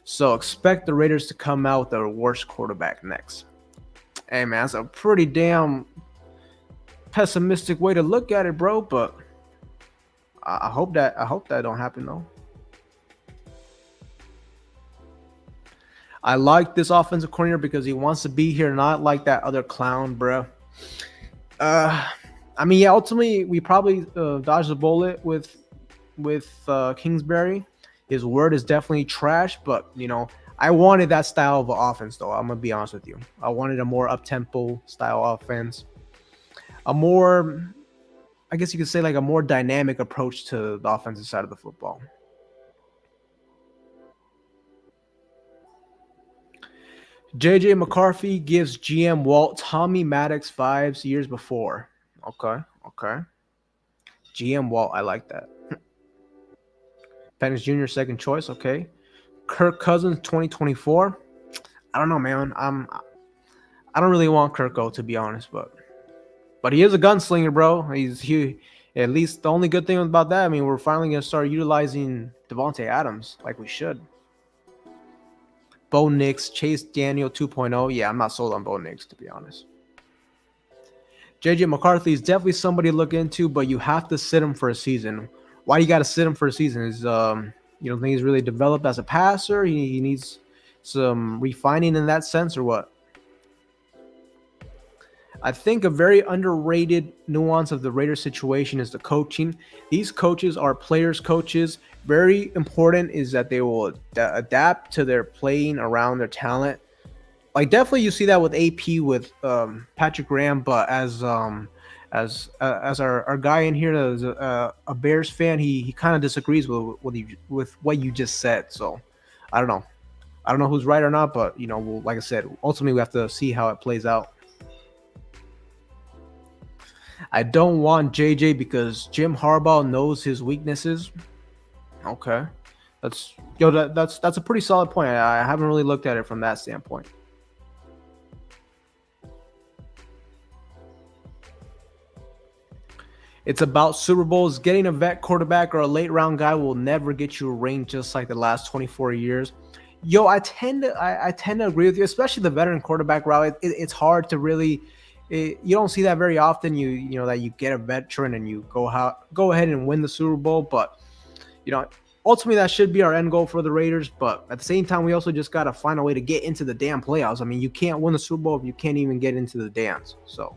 So expect the Raiders to come out with their worst quarterback next. Hey, man, that's a pretty damn pessimistic way to look at it, bro. But I hope that don't happen, though. I like this offensive coordinator because he wants to be here, not like that other clown, bro. I mean, yeah, ultimately we probably dodged the bullet with Kingsbury. His word is definitely trash, but I wanted that style of offense, though. I'm gonna be honest with you. I wanted a more up-tempo style offense, a more, I guess you could say, like a more dynamic approach to the offensive side of the football. JJ McCarthy gives GM Walt Tommy Maddox vibes years before. Okay. GM Walt, I like that. Penix Jr. second choice, okay. Kirk Cousins 2024. I don't know, man. I don't really want Kirko, to be honest, but he is a gunslinger, bro. He at least the only good thing about that, I mean, we're finally gonna start utilizing Devontae Adams like we should. Bo Nix, Chase Daniel 2.0. Yeah, I'm not sold on Bo Nix, to be honest. JJ McCarthy is definitely somebody to look into, but you have to sit him for a season. Why do you got to sit him for a season? Is you don't think he's really developed as a passer? He needs some refining in that sense, or what? I think a very underrated nuance of the Raiders situation is the coaching. These coaches are players' coaches. Very important is that they will adapt to their playing around their talent. Like, definitely you see that with AP, with Patrick Graham, but as our guy in here that is a Bears fan, he kind of disagrees with what you just said. So I don't know who's right or not, but like I said, ultimately we have to see how it plays out. I don't want JJ because Jim Harbaugh knows his weaknesses. Okay, that's a pretty solid point. I haven't really looked at it from that standpoint. It's about Super Bowls. Getting a vet quarterback or a late round guy will never get you a ring, just like the last 24 years. Yo, I tend to agree with you, especially the veteran quarterback route. It's hard to really. You don't see that very often. That you get a veteran and you go ahead and win the Super Bowl, but ultimately that should be our end goal for the Raiders. But at the same time, we also just got to find a way to get into the damn playoffs. I mean, you can't win the Super Bowl if you can't even get into the dance. So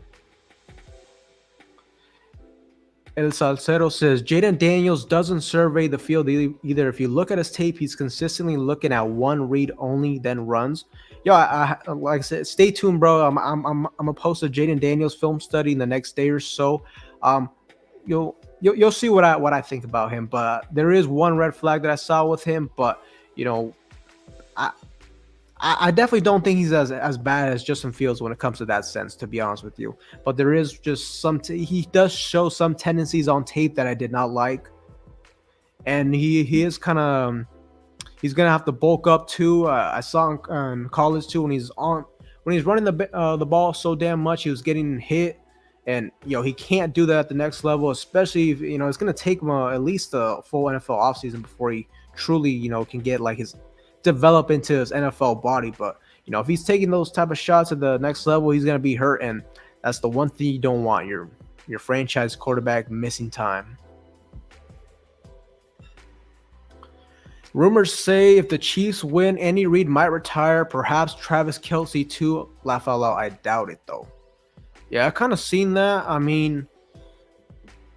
El Salcero says Jaden Daniels doesn't survey the field either. If you look at his tape, he's consistently looking at one read only, then runs. Yo, I like I said, stay tuned, bro. I'm gonna post a Jaden Daniels film study in the next day or so. You'll see what I think about him. But there is one red flag that I saw with him. But I definitely don't think he's as bad as Justin Fields when it comes to that sense, to be honest with you. But there is just he does show some tendencies on tape that I did not like, and he is kind of He's gonna have to bulk up too. I saw in college too when he's running the ball so damn much, he was getting hit, and he can't do that at the next level. Especially if, it's gonna take him at least a full NFL offseason before he truly can get like his develop into his NFL body. But if he's taking those type of shots at the next level, he's gonna be hurt, and that's the one thing you don't want, your franchise quarterback missing time. Rumors say if the Chiefs win, Andy Reid might retire. Perhaps Travis Kelce too. Laugh out loud. I doubt it though. Yeah, I kind of seen that. I mean,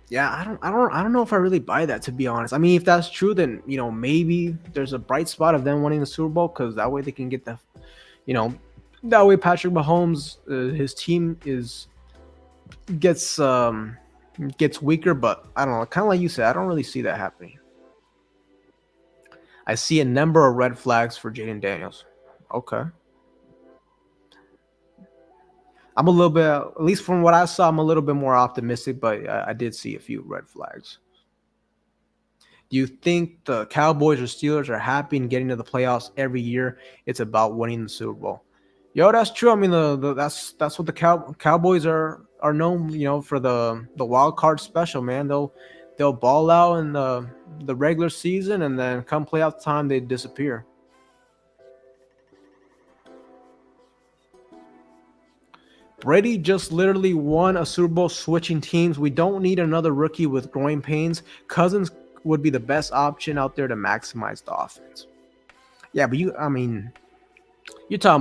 yeah, I don't know if I really buy that, to be honest. I mean, if that's true, then maybe there's a bright spot of them winning the Super Bowl, because that way they can get that way Patrick Mahomes, his team gets weaker. But I don't know. Kind of like you said, I don't really see that happening. I see a number of red flags for Jaden Daniels. Okay. I'm a little bit, at least from what I saw, I'm a little bit more optimistic, but I did see a few red flags. Do you think the Cowboys or Steelers are happy in getting to the playoffs every year? It's about winning the Super Bowl. That's true. I mean, that's what the Cowboys are known, for the wild card special, man. They'll ball out in the regular season, and then come playoff time, they disappear. Brady just literally won a Super Bowl switching teams. We don't need another rookie with groin pains. Cousins would be the best option out there to maximize the offense. Yeah, but you're talking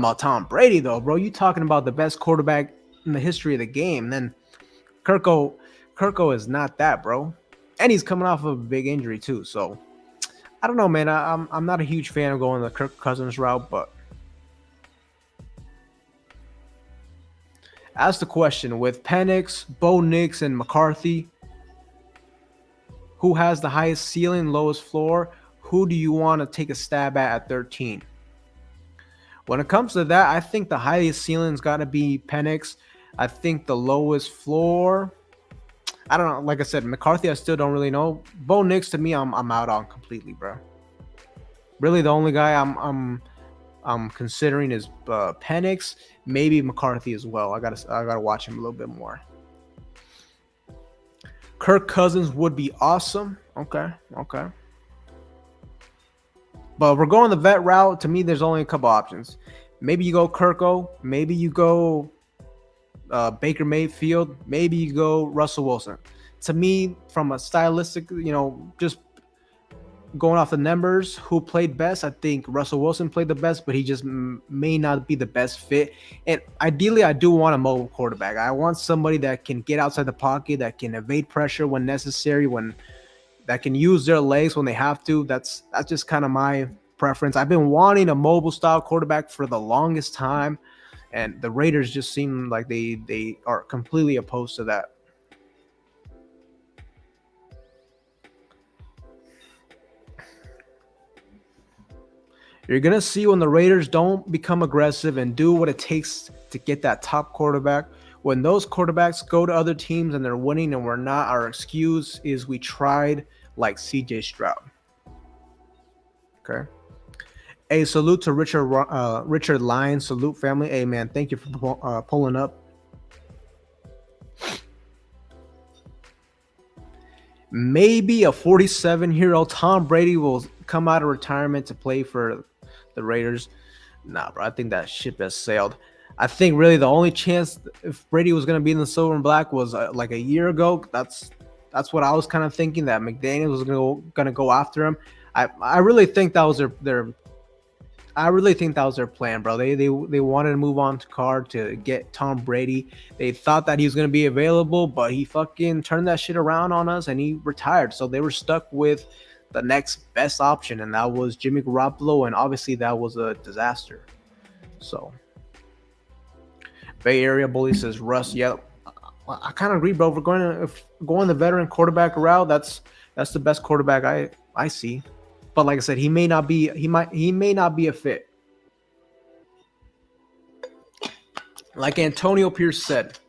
about Tom Brady though, bro. You're talking about the best quarterback in the history of the game. Then Kirko is not that, bro. And he's coming off of a big injury too. So I don't know, man. I'm not a huge fan of going the Kirk Cousins route, but ask the question, with Penix, Bo Nix, and McCarthy, who has the highest ceiling, lowest floor? Who do you want to take a stab at 13? When it comes to that, I think the highest ceiling's got to be Penix. I think the lowest floor, I don't know. Like I said, McCarthy, I still don't really know. Bo Nix, to me, I'm out on completely, bro. Really, the only guy I'm considering is Penix, maybe McCarthy as well. I gotta watch him a little bit more. Kirk Cousins would be awesome. Okay. But we're going the vet route. To me, there's only a couple options. Maybe you go Kirko. Maybe you go Baker Mayfield. Maybe you go Russell Wilson. To me, from a stylistic, just going off the numbers, who played best, I think Russell Wilson played the best, but he just may not be the best fit. And ideally, I do want a mobile quarterback. I want somebody that can get outside the pocket, that can evade pressure when necessary, that can use their legs when they have to. That's just kind of my preference. I've been wanting a mobile style quarterback for the longest time, and the Raiders just seem like they are completely opposed to that. You're going to see when the Raiders don't become aggressive and do what it takes to get that top quarterback. When those quarterbacks go to other teams and they're winning and we're not, our excuse is we tried, like CJ Stroud. Okay. Hey, salute to Richard Lyons. Salute, family. Hey, man, thank you for pulling up. Maybe a 47-year-old Tom Brady will come out of retirement to play for the Raiders. Nah, bro, I think that ship has sailed. I think really the only chance if Brady was going to be in the silver and black was like a year ago. That's what I was kind of thinking, that McDaniels was going to go after him. I really think that was their plan, bro. They wanted to move on to Carr to get Tom Brady. They thought that he was going to be available, but he fucking turned that shit around on us and he retired. So they were stuck with the next best option, and that was Jimmy Garoppolo, and obviously that was a disaster. So Bay Area Bully says Russ. Yeah, I kind of agree, bro. If we're going the veteran quarterback route, that's the best quarterback I see. But like I said, he may not be a fit. Like Antonio Pierce said,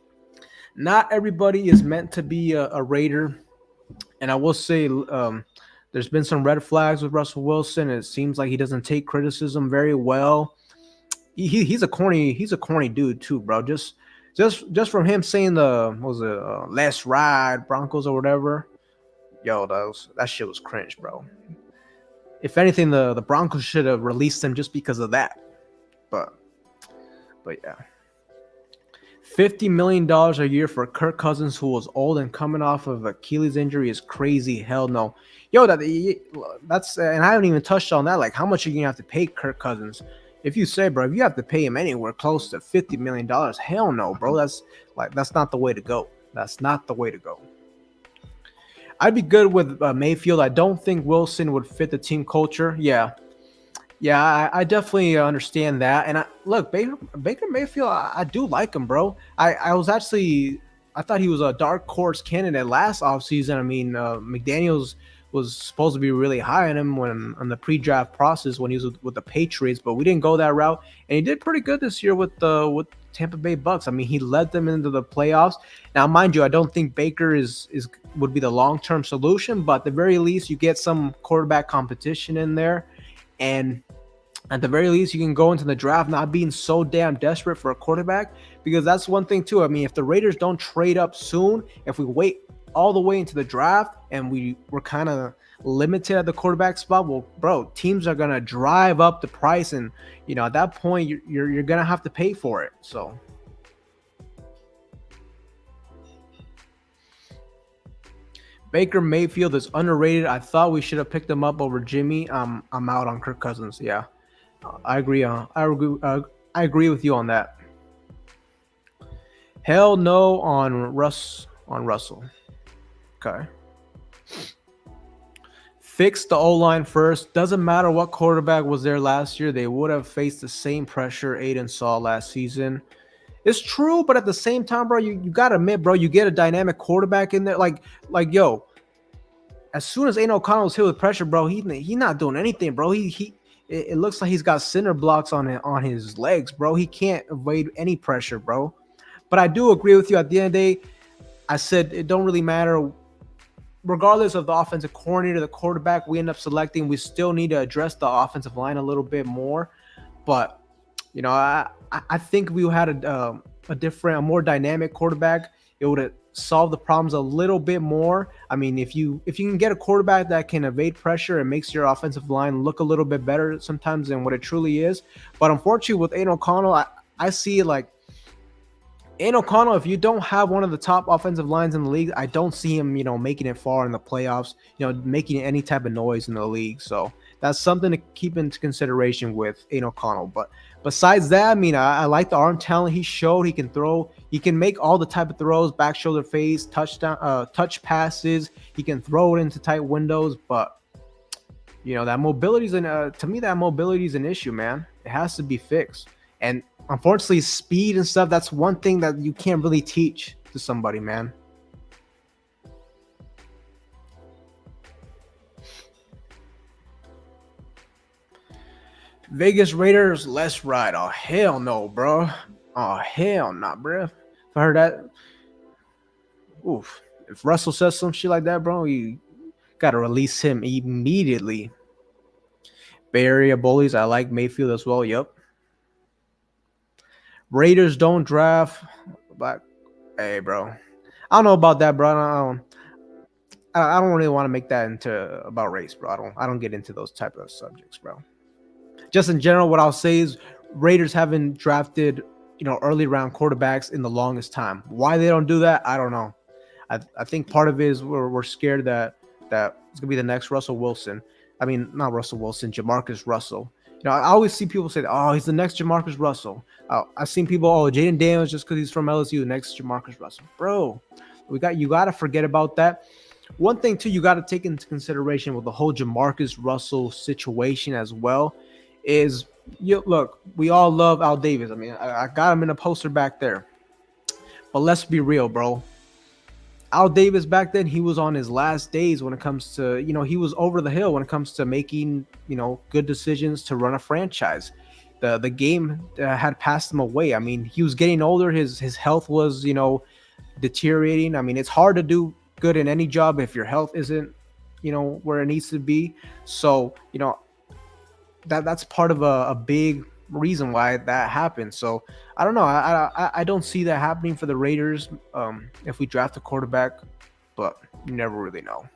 not everybody is meant to be a Raider. And I will say, There's been some red flags with Russell Wilson. It seems like he doesn't take criticism very well. He's a corny dude too, bro. Just from him saying let's ride Broncos or whatever. Yo, that shit was cringe, bro. If anything, the Broncos should have released him just because of that. But yeah. $50 million a year for Kirk Cousins, who was old and coming off of Achilles injury, is crazy. Hell no. Yo, that's and I haven't even touched on that. Like, how much are you gonna have to pay Kirk Cousins? If you say, bro, if you have to pay him anywhere close to $50 million, hell no, bro. That's not the way to go. That's not the way to go. I'd be good with Mayfield. I don't think Wilson would fit the team culture. Yeah, I definitely understand that. And look, Baker Mayfield, I do like him, bro. I thought he was a dark horse candidate last offseason. I mean, McDaniels was supposed to be really high on him on the pre-draft process when he was with the Patriots, but we didn't go that route. And he did pretty good this year with Tampa Bay Bucks. I mean, he led them into the playoffs. Now, mind you, I don't think Baker would be the long-term solution, but at the very least, you get some quarterback competition in there. And at the very least, you can go into the draft not being so damn desperate for a quarterback, because that's one thing too. I mean, if the Raiders don't trade up soon, if we wait all the way into the draft and we're kind of limited at the quarterback spot, well, bro, teams are gonna drive up the price, and at that point you're gonna have to pay for it. So Baker Mayfield is underrated. I thought we should have picked him up over Jimmy. I'm out on Kirk Cousins. Yeah, I agree. I agree with you on that. Hell no on Russell. Okay. Fix the O-line first. Doesn't matter what quarterback was there last year. They would have faced the same pressure Aiden saw last season. It's true, but at the same time, bro, you got to admit, bro, you get a dynamic quarterback in there. Like yo, as soon as Aiden O'Connell was hit with pressure, bro, he not doing anything, bro. It looks like he's got cinder blocks on his legs, bro. He can't evade any pressure, bro. But I do agree with you. At the end of the day, I said it don't really matter. Regardless of the offensive coordinator, the quarterback we end up selecting, we still need to address the offensive line a little bit more. But I think we had a more dynamic quarterback, it would have solved the problems a little bit more. I mean, if you can get a quarterback that can evade pressure and makes your offensive line look a little bit better sometimes than what it truly is. But unfortunately, with Aiden O'Connell, I see it like Aiden O'Connell, if you don't have one of the top offensive lines in the league, I don't see him, making it far in the playoffs, making any type of noise in the league. So that's something to keep into consideration with Aiden O'Connell. But besides that, I mean, I like the arm talent he showed. He can throw. He can make all the type of throws, back shoulder face, touchdown, touch passes. He can throw it into tight windows. But, that mobility to me, that mobility is an issue, man. It has to be fixed. And unfortunately, speed and stuff, that's one thing that you can't really teach to somebody, man. Vegas Raiders, let's ride. Oh, hell no, bro. Oh, hell nah, bro. If I heard that, oof. If Russell says some shit like that, bro, you got to release him immediately. Bay Area Bullies, I like Mayfield as well. Yep. Raiders don't draft, but hey, bro, I don't know about that, bro. I don't really want to make that into about race, bro. I don't get into those type of subjects, bro. Just in general, what I'll say is Raiders haven't drafted, early round quarterbacks in the longest time. Why they don't do that, I don't know. I think part of it is we're scared that it's gonna be the next Russell Wilson. I mean, not Russell Wilson, Jamarcus Russell. I always see people say, "Oh, he's the next Jamarcus Russell." I've seen people, "Oh, Jaden Daniels just because he's from LSU, the next Jamarcus Russell." Bro, you got to forget about that. One thing too, you got to take into consideration with the whole Jamarcus Russell situation as well is, look, we all love Al Davis. I mean, I got him in a poster back there, but let's be real, bro. Al Davis back then, he was on his last days when it comes to, he was over the hill when it comes to making, good decisions to run a franchise. The game had passed him away. I mean, he was getting older. His health was, deteriorating. I mean, it's hard to do good in any job if your health isn't where it needs to be. So, that's part of a big reason why that happened. So I don't know. I don't see that happening for the Raiders if we draft a quarterback, but you never really know.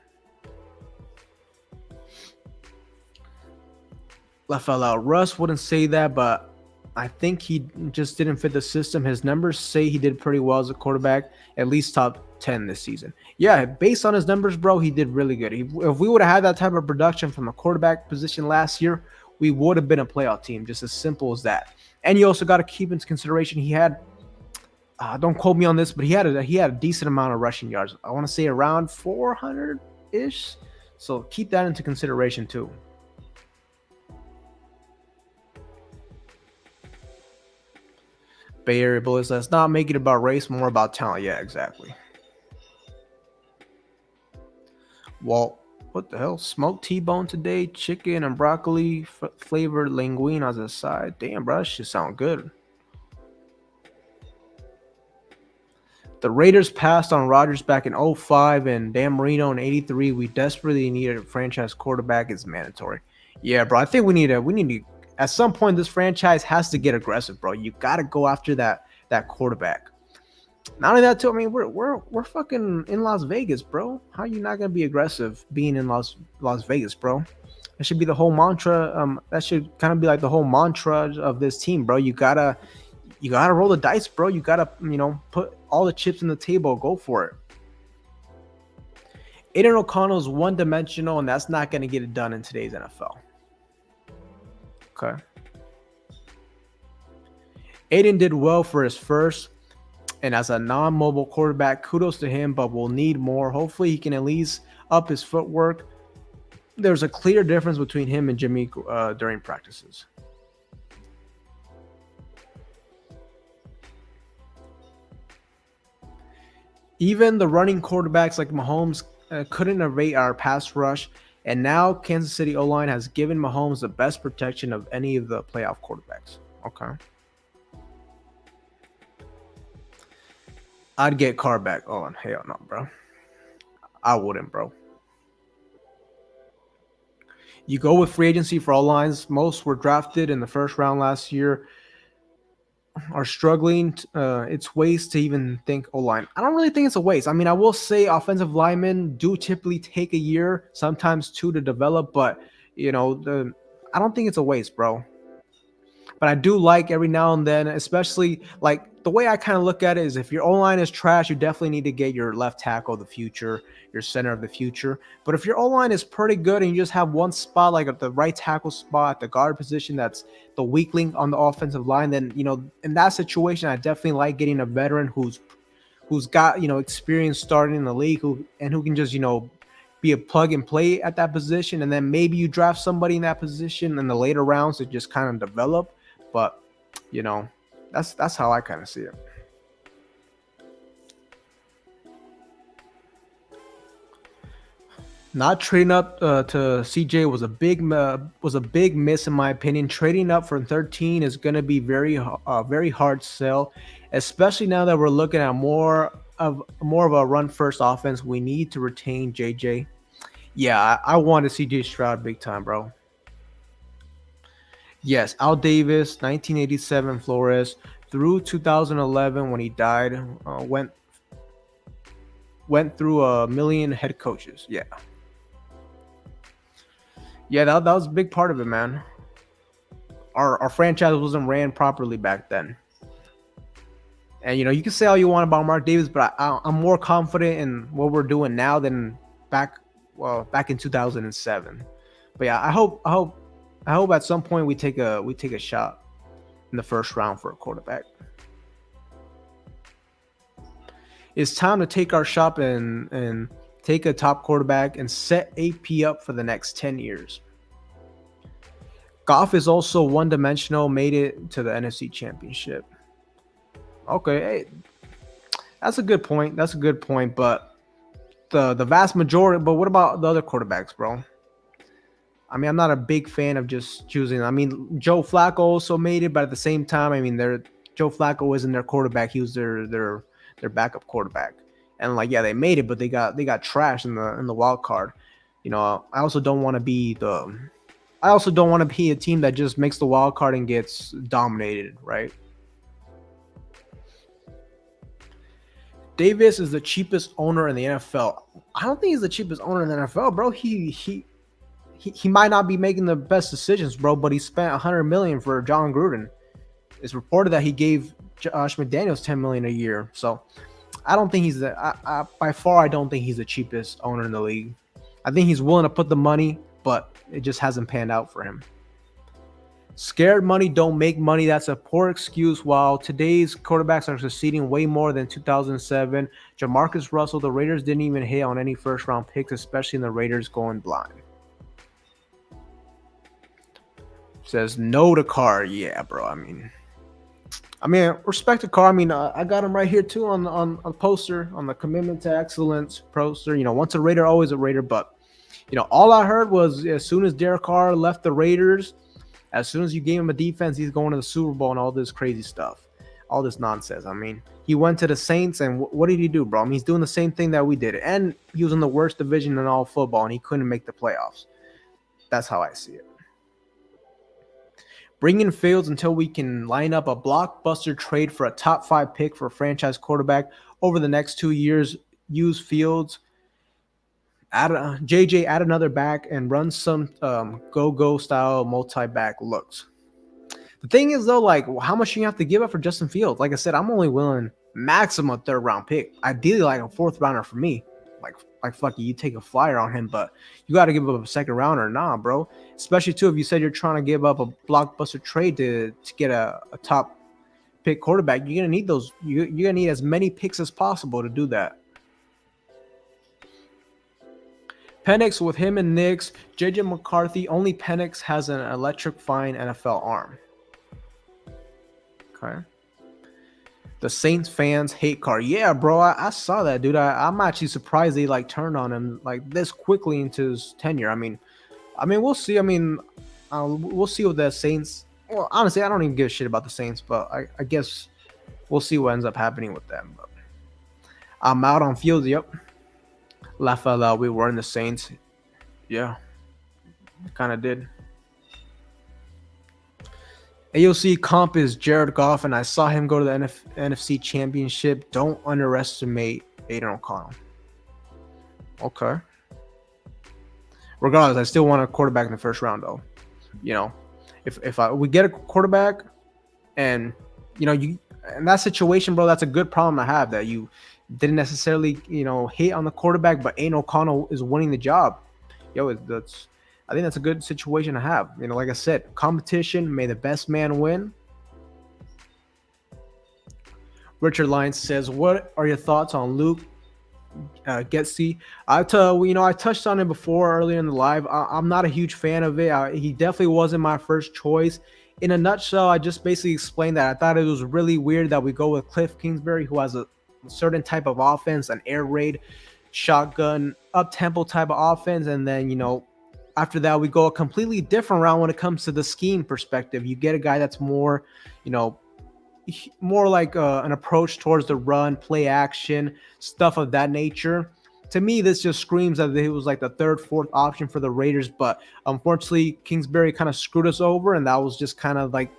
Left out. Russ wouldn't say that, but I think he just didn't fit the system. His numbers say he did pretty well as a quarterback, at least top 10 this season. Yeah, based on his numbers, bro, he did really good. If we would have had that type of production from a quarterback position last year, we would have been a playoff team, just as simple as that. And you also got to keep into consideration he had, don't quote me on this, but he had a decent amount of rushing yards. I want to say around 400-ish. So keep that into consideration too. Bay Area Bullies, let's not make it about race, more about talent. Yeah, exactly. Well, what the hell? Smoked T-bone today, chicken and broccoli flavored linguine as a side. Damn, bro, that shit sound good. The Raiders passed on Rodgers back in 05 and Dan Marino in 83. We desperately needed a franchise quarterback. It's mandatory. Yeah, bro, I think we need to at some point this franchise has to get aggressive, bro. You got to go after that quarterback. Not only that, too. I mean, we're fucking in Las Vegas, bro. How are you not gonna be aggressive being in Las Vegas, bro? That should be the whole mantra. That should kind of be like the whole mantra of this team, bro. You gotta roll the dice, bro. You gotta put all the chips in the table. Go for it. Aiden O'Connell is one-dimensional, and that's not gonna get it done in today's NFL. Okay. Aiden did well for his first. And as a non-mobile quarterback, kudos to him, but we'll need more. Hopefully, he can at least up his footwork. There's a clear difference between him and Jimmy during practices. Even the running quarterbacks like Mahomes couldn't evade our pass rush, and now Kansas City O-line has given Mahomes the best protection of any of the playoff quarterbacks. Okay. I'd get Carr back. Oh, hell no, bro. I wouldn't, bro. You go with free agency for all lines. Most were drafted in the first round last year. Are struggling. It's waste to even think O-line. I don't really think it's a waste. I mean, I will say offensive linemen do typically take a year, sometimes two, to develop. But, I don't think it's a waste, bro. But I do like every now and then, especially like the way I kind of look at it is if your O-line is trash, you definitely need to get your left tackle of the future, your center of the future. But if your O-line is pretty good and you just have one spot, like at the right tackle spot, the guard position, that's the weak link on the offensive line, then, in that situation, I definitely like getting a veteran who's got, experience starting in the league who can just, be a plug and play at that position. And then maybe you draft somebody in that position in the later rounds to just kind of develop. But, that's how I kind of see it. Not trading up to CJ was a big miss in my opinion. Trading up from 13 is going to be very hard sell, especially now that we're looking at more of a run first offense. We need to retain JJ. Yeah, I wanted CJ Stroud big time, bro. Yes, Al Davis, 1987 Flores through 2011 when he died, went through a million head coaches. Yeah, that was a big part of it, man. Our franchise wasn't ran properly back then. And, you can say all you want about Mark Davis, but I'm more confident in what we're doing now than back in 2007. But yeah, I hope at some point we take a shot in the first round for a quarterback. It's time to take our shot and take a top quarterback and set AP up for the next 10 years. Goff is also one-dimensional, made it to the NFC Championship. Okay, hey, that's a good point. But the vast majority. But what about the other quarterbacks, bro? I mean, I'm not a big fan of just choosing. I mean, Joe Flacco also made it, but at the same time, I mean, Joe Flacco wasn't their quarterback. He was their backup quarterback. And they made it, but they got trashed in the wild card. I also don't want to be a team that just makes the wild card and gets dominated, right? Davis is the cheapest owner in the NFL. I don't think he's the cheapest owner in the NFL, bro. He might not be making the best decisions, bro, but he spent $100 million for John Gruden. It's reported that he gave Josh McDaniels $10 million a year. So I don't think he's by far. I don't think he's the cheapest owner in the league. I think he's willing to put the money, but it just hasn't panned out for him. Scared money don't make money. That's a poor excuse. While today's quarterbacks are succeeding way more than 2007, Jamarcus Russell, the Raiders didn't even hit on any first-round picks, especially in the Raiders going blind. Says no to Carr. Yeah, bro. I mean, respect to Carr. I mean, I got him right here too on a poster, on the commitment to excellence poster. Once a Raider, always a Raider. But all I heard was as soon as Derek Carr left the Raiders, as soon as you gave him a defense, he's going to the Super Bowl and all this crazy stuff, all this nonsense. I mean, he went to the Saints, and what did he do, bro? I mean, he's doing the same thing that we did, and he was in the worst division in all football, and he couldn't make the playoffs. That's how I see it. Bring in Fields until we can line up a blockbuster trade for a top 5 pick for a franchise quarterback over the next 2 years. Use Fields. Add another back and run some go-go style multi-back looks. The thing is, though, like, how much do you have to give up for Justin Fields? Like I said, I'm only willing maximum 3rd round pick. Ideally, like a 4th rounder for me. Like fuck you take a flyer on him, but you got to give up a 2nd rounder. Nah, bro. Especially, too, if you said you're trying to give up a blockbuster trade to get a top pick quarterback, you're going to need those. You're going to need as many picks as possible to do that. Penix with him and Knicks, JJ McCarthy. Only Penix has an electrifying NFL arm. Okay. The Saints fans hate Carr. Yeah, bro, I saw that, dude. I'm actually surprised they turned on him this quickly into his tenure. I mean, we'll see. I mean, we'll see what the Saints. Well, honestly, I don't even give a shit about the Saints, but I guess we'll see what ends up happening with them. But I'm out on Fields. Yep. Laugh out loud. We were in the Saints. Yeah, kind of did. AOC comp is Jared Goff, and I saw him go to the NFC Championship. Don't underestimate Aiden O'Connell. Okay. Regardless, I still want a quarterback in the 1st round, though. If we get a quarterback, and you in that situation, bro, that's a good problem to have. That you didn't necessarily hit on the quarterback, but Aiden O'Connell is winning the job. I think that's a good situation to have. Like I said, competition, may the best man win. Richard Lyons says, what are your thoughts on Luke Getsy? I touched on it before earlier in the live. I'm not a huge fan of it. He definitely wasn't my first choice. In a nutshell, I just basically explained that I thought it was really weird that we go with Cliff Kingsbury, who has a certain type of offense, an air raid, shotgun, up-tempo type of offense, and then, after that, we go a completely different route when it comes to the scheme perspective. You get a guy that's more, more like an approach towards the run, play action, stuff of that nature. To me, this just screams that it was like the 3rd, 4th option for the Raiders. But unfortunately, Kingsbury kind of screwed us over, and that was just kind of like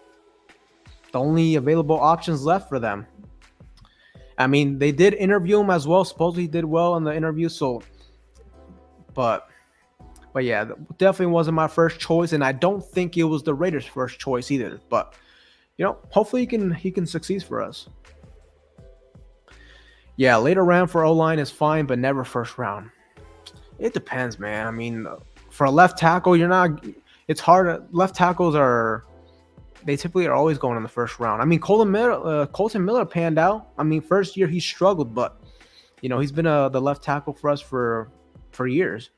the only available options left for them. I mean, they did interview him as well. Supposedly he did well in the interview. So, but yeah, definitely wasn't my first choice, and I don't think it was the Raiders' first choice either. But hopefully he can succeed for us. Yeah, later round for O-line is fine, but never 1st round. It depends, man. I mean, for a left tackle, it's hard. Left tackles they typically are always going in the 1st round. I mean, Colton Miller panned out. I mean, first year he struggled, but he's been the left tackle for us for years.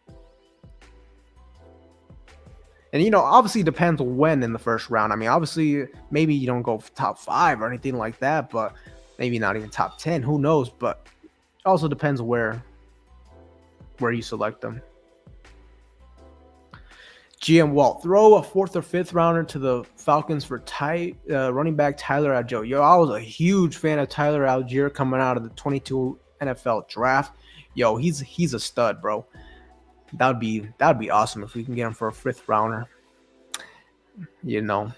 And obviously depends when in the 1st round. I mean, obviously maybe you don't go top 5 or anything like that, but maybe not even top 10. Who knows? But it also depends where you select them. GM Walt, throw a 4th or 5th rounder to the Falcons for running back Tyler Algier. Yo, I was a huge fan of Tyler Algier coming out of the 22 NFL draft. Yo, he's a stud, bro. That'd be awesome if we can get him for a 5th rounder. You know.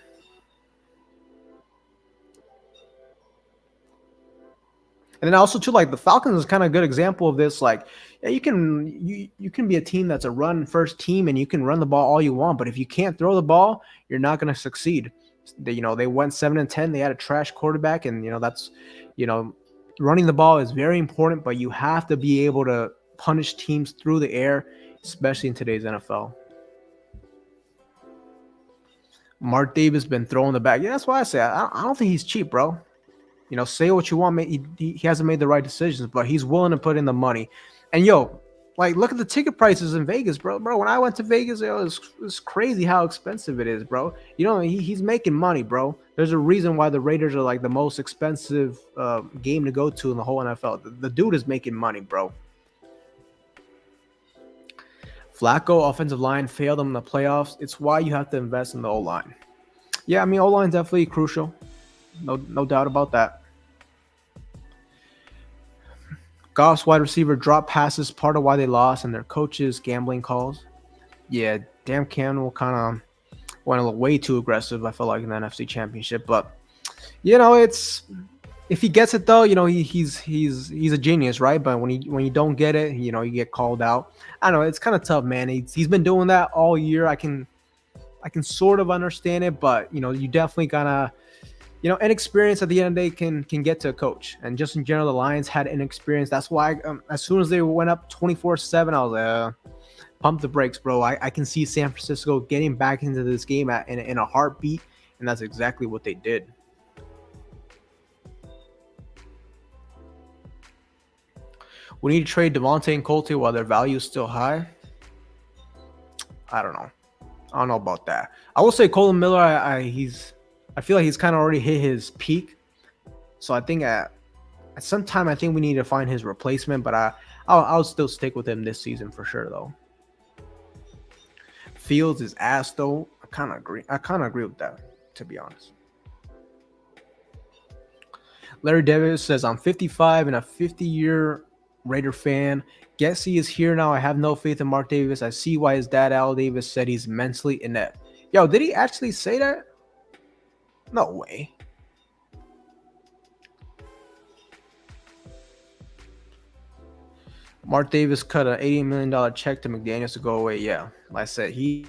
And then also too, like the Falcons is kind of a good example of this. Like, yeah, you can be a team that's a run first team and you can run the ball all you want, but if you can't throw the ball, you're not going to succeed. They went 7-10. They had a trash quarterback, and that's running the ball is very important, but you have to be able to punish teams through the air, especially in today's NFL. Mark Davis been throwing the bag. Yeah, that's why I say I don't think he's cheap, bro. Say what you want. He hasn't made the right decisions, but he's willing to put in the money. And like, look at the ticket prices in Vegas, bro. When I went to Vegas, it was crazy how expensive it is, bro. He's making money, bro. There's a reason why the Raiders are like the most expensive game to go to in the whole NFL. The dude is making money, bro. Flacco, offensive line, failed them in the playoffs. It's why you have to invest in the O-line. Yeah, I mean, O-line is definitely crucial. No doubt about that. Goff's wide receiver drop passes, part of why they lost, and their coaches' gambling calls. Yeah, Dan Campbell kind of went a little way too aggressive, I felt like, in the NFC Championship. But, it's if he gets it, though, he's a genius, right? But when you don't get it, you get called out. I don't know, it's kind of tough, man. He's been doing that all year. I can sort of understand it, but, you definitely gotta – inexperience at the end of the day can get to a coach. And just in general, the Lions had inexperience. That's why as soon as they went up 24-7, I was like, pump the brakes, bro. I can see San Francisco getting back into this game in a heartbeat, and that's exactly what they did. We need to trade Devontae and Colte while their value is still high. I don't know about that. I will say Colin Miller, I feel like he's kind of already hit his peak. So I think at some time, I think we need to find his replacement. But I'll still stick with him this season for sure, though. Fields is ass, though. I kind of agree with that, to be honest. Larry Davis says, I'm 55 and a 50-year Raider fan. Getsy is here now. I have no faith in Mark Davis. I see why his dad, Al Davis, said he's mentally inept. Yo, did he actually say that? No way. Mark Davis cut an $80 million check to McDaniels to go away. Yeah, like I said, he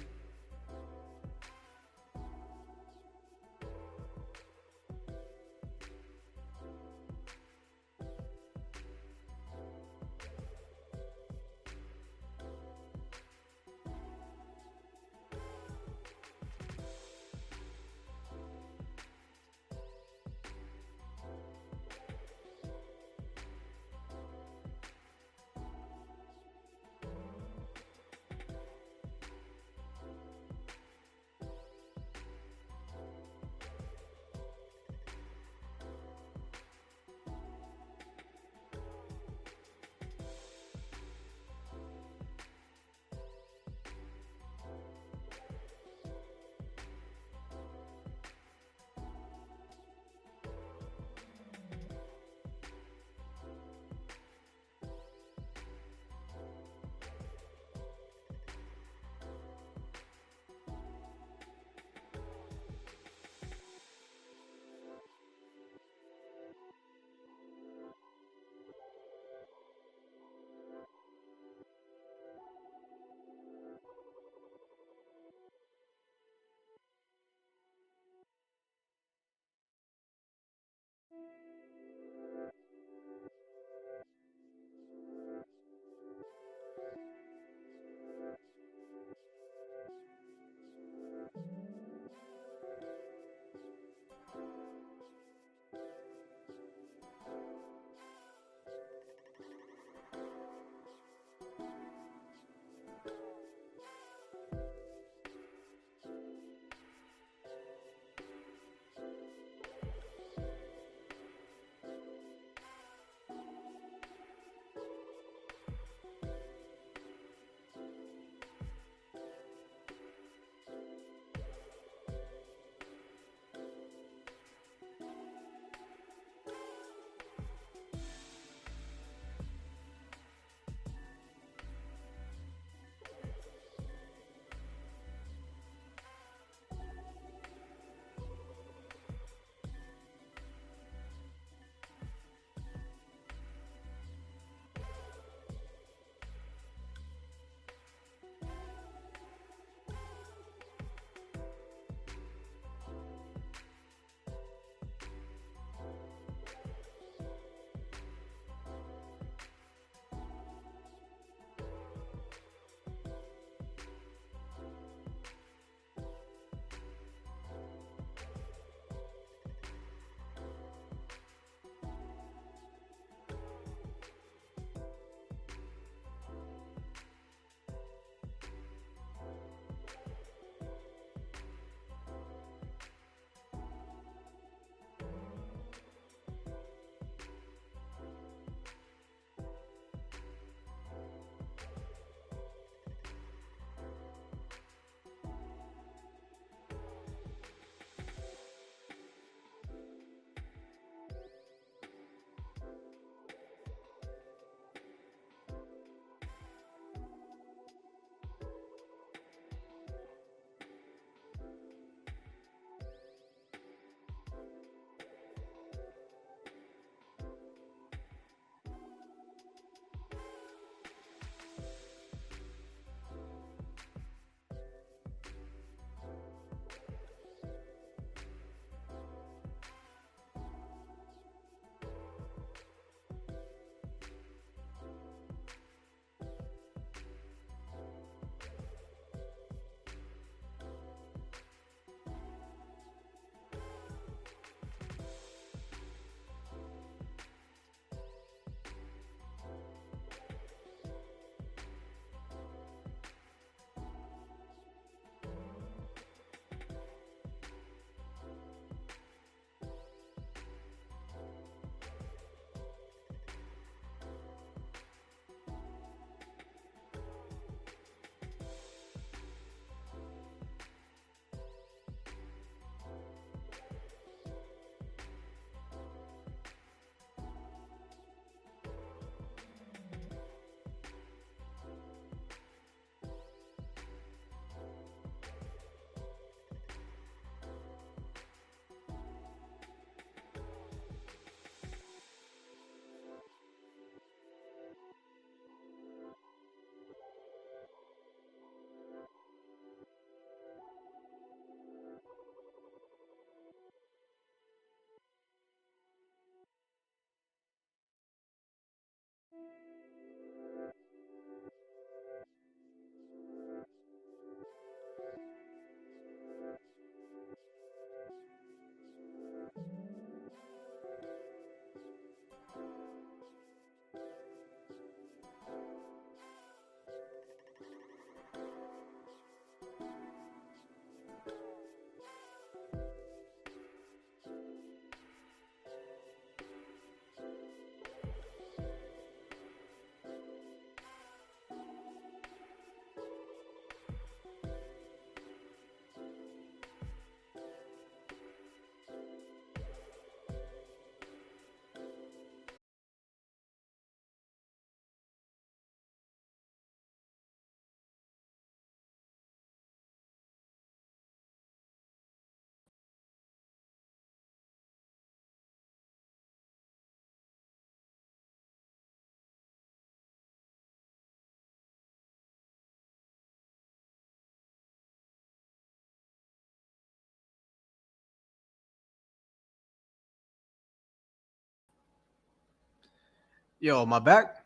Yo, my back.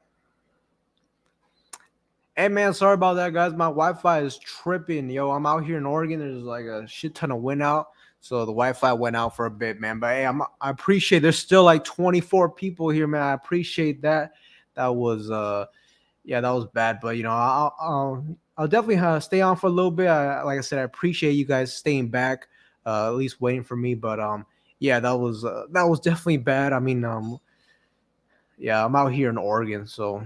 Hey man, sorry about that, guys. My Wi-Fi is tripping. Yo, I'm out here in Oregon. There's like a shit ton of wind out, so the Wi-Fi went out for a bit, man. But hey, I appreciate. There's still like 24 people here, man. I appreciate that. That was yeah, that was bad. But I'll definitely stay on for a little bit. Like I said, I appreciate you guys staying back, at least waiting for me. But yeah, that was definitely bad. I mean, yeah, I'm out here in Oregon, so.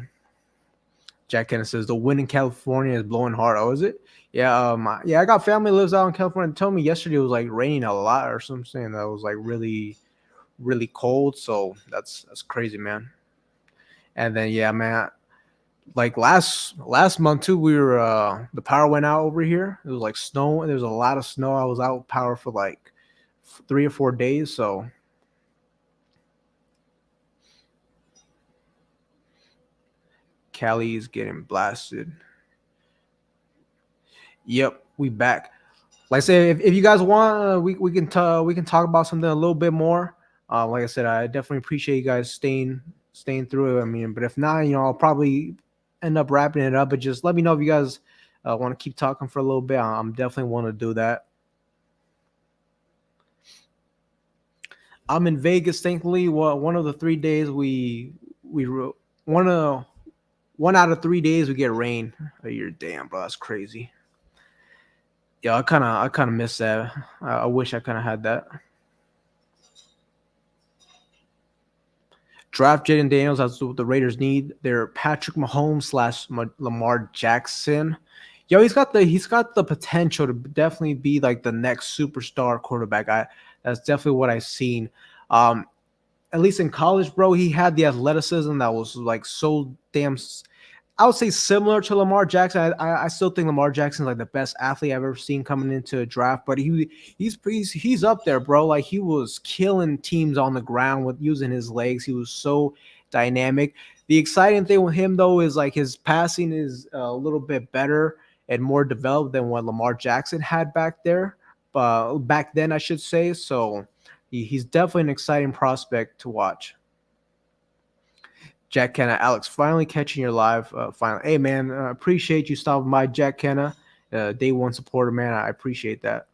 Jack Kenneth says the wind in California is blowing hard. Oh, is it? Yeah, yeah, I got family lives out in California. They told me yesterday it was like raining a lot or something. That was like really, really cold. So that's crazy, man. And then yeah, man, like last month too, we were the power went out over here. It was like snow. There was a lot of snow. I was out of power for like 3 or 4 days. So Cali is getting blasted. Yep, we back. Like I said, if you guys want, we can talk about something a little bit more. Like I said, I definitely appreciate you guys staying through it. I mean, but if not, I'll probably end up wrapping it up. But just let me know if you guys want to keep talking for a little bit. I'm definitely want to do that. I'm in Vegas, thankfully. One of the 3 days one out of 3 days we get rain. Oh, you're damn, bro. That's crazy. Yeah, I kind of miss that. I wish I kind of had that. Draft Jaden Daniels. That's what the Raiders need. They're Patrick Mahomes / Lamar Jackson. Yo, he's got the potential to definitely be like the next superstar quarterback. That's definitely what I've seen. At least in college, bro, he had the athleticism that was like so damn. I would say similar to Lamar Jackson. I still think Lamar Jackson's like the best athlete I've ever seen coming into a draft, but he's up there, bro. Like he was killing teams on the ground with using his legs. He was so dynamic. The exciting thing with him though is like his passing is a little bit better and more developed than what Lamar Jackson had back then, I should say. So he's definitely an exciting prospect to watch. Jack Kenna, Alex, finally catching your live. Finally, hey man, appreciate you stopping by, Jack Kenna, day one supporter, man. I appreciate that.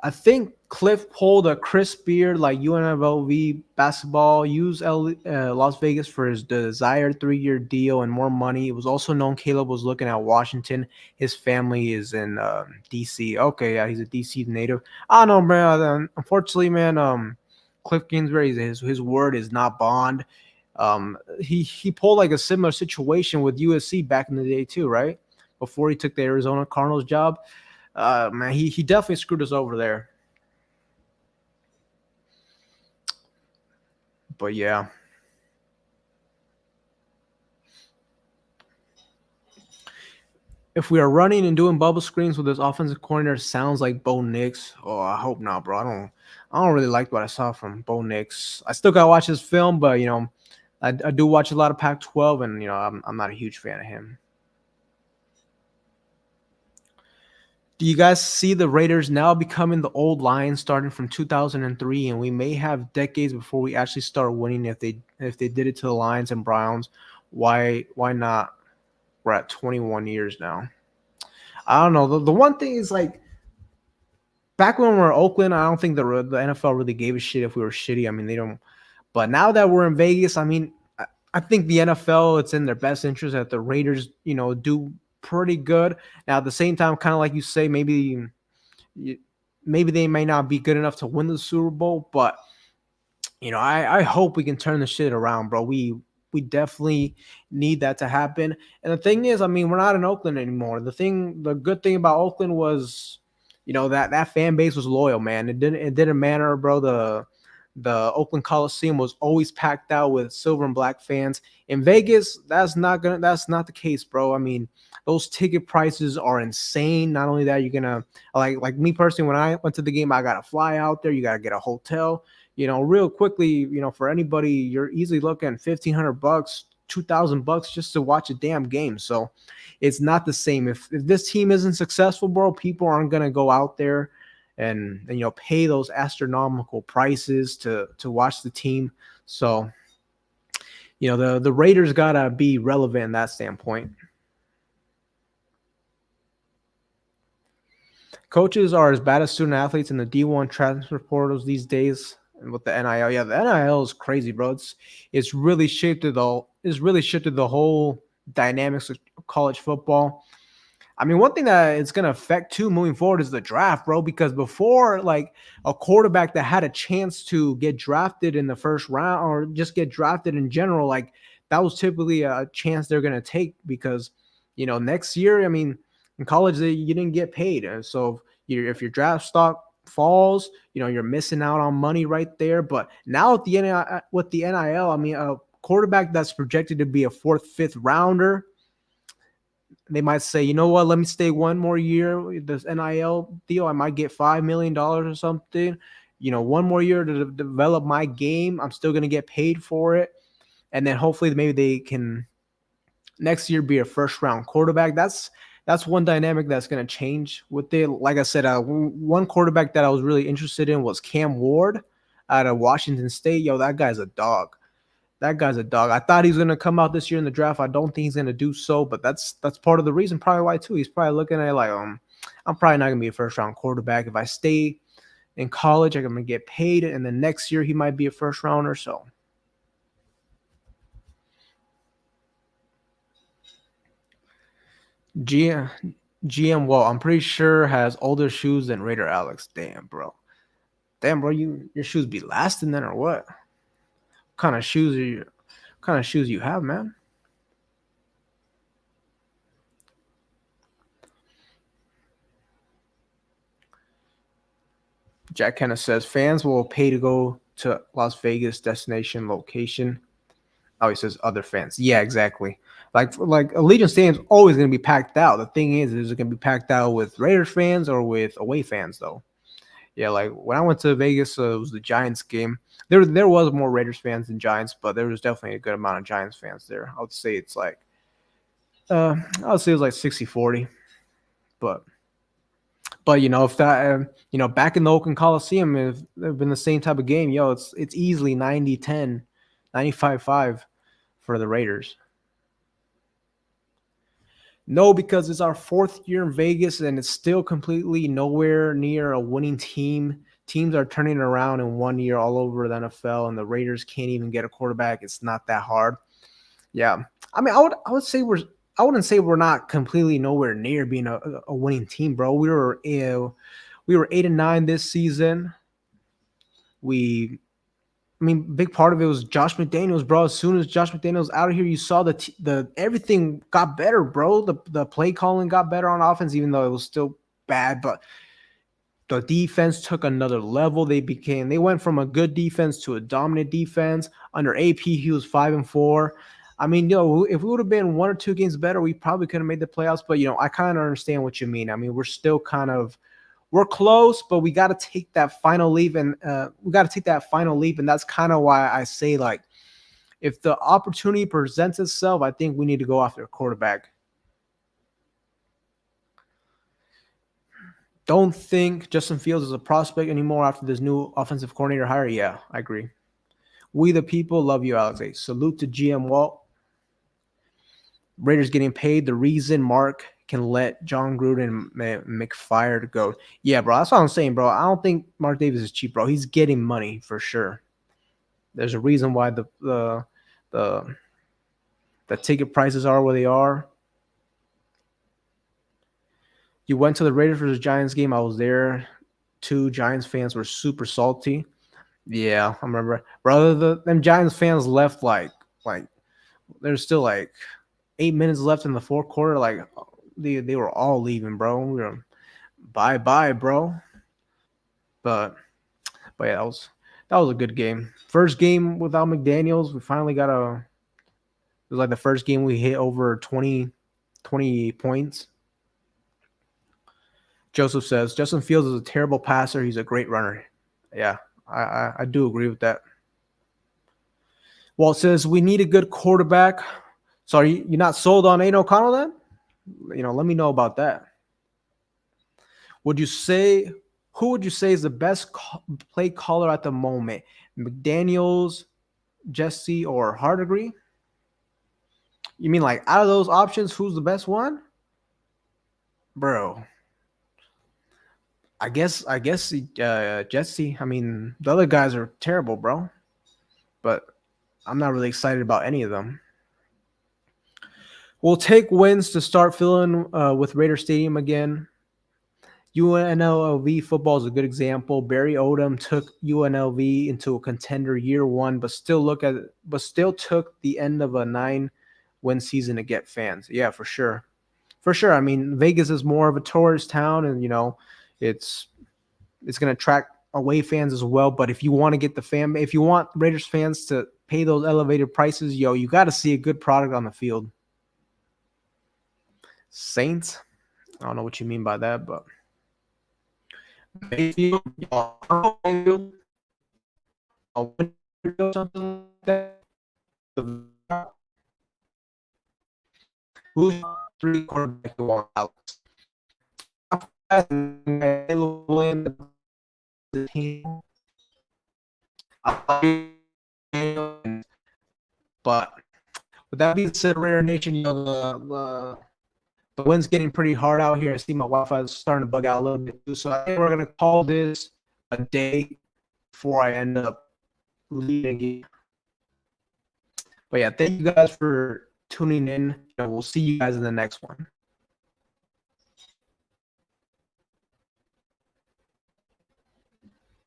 I think Cliff pulled a Chris Beard like UNLV basketball, used Las Vegas for his desired 3-year deal and more money. It was also known Caleb was looking at Washington. His family is in D.C. Okay, yeah, he's a D.C. native. I don't know, man. Unfortunately, man, Cliff Kingsbury, his word is not bond. He pulled like a similar situation with USC back in the day too, right? Before he took the Arizona Cardinals job. Man, he definitely screwed us over there. But yeah. If we are running and doing bubble screens with this offensive coordinator, sounds like Bo Nix. Oh, I hope not, bro. I don't really like what I saw from Bo Nix. I still gotta watch his film, but I do watch a lot of Pac-12, and I'm not a huge fan of him. Do you guys see the Raiders now becoming the old Lions starting from 2003, and we may have decades before we actually start winning if they did it to the Lions and Browns? Why not? We're at 21 years now. I don't know. The one thing is like back when we were in Oakland, I don't think the NFL really gave a shit if we were shitty. I mean, they don't. But now that we're in Vegas, I mean, I think the NFL, it's in their best interest that the Raiders, do pretty good. Now at the same time, kind of like you say, maybe they may not be good enough to win the Super Bowl, but I hope we can turn the shit around, bro. We definitely need that to happen. And the thing is, I mean, we're not in Oakland anymore. The good thing about Oakland was that fan base was loyal, man. It didn't matter, bro. The Oakland Coliseum was always packed out with silver and black fans. In Vegas, that's not the case, bro. I mean, those ticket prices are insane. Not only that, you're gonna like me personally, when I went to the game, I gotta fly out there. You gotta get a hotel. Real quickly, for anybody, you're easily looking at $1,500, $2,000 just to watch a damn game. So it's not the same. If this team isn't successful, bro, people aren't gonna go out there and pay those astronomical prices to watch the team. So the Raiders gotta be relevant in that standpoint. Coaches are as bad as student athletes in the D1 transfer portals these days. And with the NIL, yeah, the NIL is crazy, bro. It's really shifted the whole dynamics of college football. I mean, one thing that it's going to affect too moving forward is the draft, bro, because before, like, a quarterback that had a chance to get drafted in the first round or just get drafted in general, like, that was typically a chance they're going to take because, next year, I mean, in college, you didn't get paid. And so if your draft stock falls, you're missing out on money right there. But now with the NIL, I mean, a quarterback that's projected to be a 4th, 5th rounder, they might say, you know what, let me stay one more year with this NIL deal. I might get $5 million or something. One more year to develop my game. I'm still going to get paid for it. And then hopefully maybe they can next year be a first-round quarterback. That's one dynamic that's going to change with it. Like I said, one quarterback that I was really interested in was Cam Ward out of Washington State. Yo, that guy's a dog. That guy's a dog. I thought he's going to come out this year in the draft. I don't think he's going to do so, but that's part of the reason probably why too. He's probably looking at it like, I'm probably not going to be a first-round quarterback. If I stay in college, I'm going to get paid, and then next year he might be a first-rounder. So GM Walt, I'm pretty sure, has older shoes than Raider Alex. Damn, bro, your shoes be lasting then or what? What kind of shoes you have, man? Jack Kenna says fans will pay to go to Las Vegas destination location. Oh, he says other fans. Yeah, exactly. Like Allegiant Stadium's always going to be packed out. The thing is it going to be packed out with Raiders fans or with away fans, though? Yeah, like when I went to Vegas, it was the Giants game. There was more Raiders fans than Giants, but there was definitely a good amount of Giants fans there. I would say it's like, I would say it was like 60-40. But if that, back in the Oakland Coliseum, if it'd been the same type of game, it's easily 90-10, 95-5 for the Raiders. No, because it's our 4th year in Vegas and it's still completely nowhere near a winning team. Teams are turning around in 1 year all over the NFL, and the Raiders can't even get a quarterback. It's not that hard. Yeah, I mean, I wouldn't say we're not completely nowhere near being a winning team, bro. We were 8-9 this season. Big part of it was Josh McDaniels, bro. As soon as Josh McDaniels out of here, you saw the everything got better, bro. The play calling got better on offense, even though it was still bad. But the defense took another level. They went from a good defense to a dominant defense. Under AP, he was 5-4. I mean, if we would have been 1 or 2 games better, we probably could have made the playoffs. But I kind of understand what you mean. I mean, we're still we're close, but we got to take that final leap, and that's kind of why I say, like, if the opportunity presents itself, I think we need to go after a quarterback. Don't think Justin Fields is a prospect anymore after this new offensive coordinator hire. Yeah, I agree. We the people love you, Alex. Hey, salute to GM Walt. Raiders getting paid. The reason Mark can let John Gruden and McFire go. Yeah, bro, that's what I'm saying, bro. I don't think Mark Davis is cheap, bro. He's getting money for sure. There's a reason why the ticket prices are where they are. You went to the Raiders versus Giants game. I was there. 2 Giants fans were super salty. Yeah, I remember. Brother, them Giants fans left like there's still like 8 minutes left in the 4th quarter. Like they were all leaving, bro. We were bye, bro. But yeah, that was a good game. First game without McDaniels. We finally got it was like the first game we hit over 20 points. Joseph says Justin Fields is a terrible passer. He's a great runner. Yeah, I do agree with that. Walt says we need a good quarterback. So you're not sold on Aiden O'Connell then? Let me know about that. Would you say Who would you say is the best play caller at the moment? McDaniels, Getsy, or Hardigree? You mean like out of those options, who's the best one? Bro, I guess Getsy. I mean, the other guys are terrible, bro. But I'm not really excited about any of them. We'll take wins to start filling with Raider Stadium again. UNLV football is a good example. Barry Odom took UNLV into a contender year one, but still took the end of a 9-win season to get fans. Yeah, for sure. For sure. I mean, Vegas is more of a tourist town, and it's going to attract away fans as well. But if you want to get if you want Raiders fans to pay those elevated prices, you got to see a good product on the field. Saints, I don't know what you mean by that, but Mayfield, something like that. Who's 3 quarterback you want out? The team, but with that being said, Raider Nation, the wind's getting pretty hard out here. I see my Wi-Fi is starting to bug out a little bit too. So I think we're going to call this a day before I end up leaving. But yeah, thank you guys for tuning in. We'll see you guys in the next one.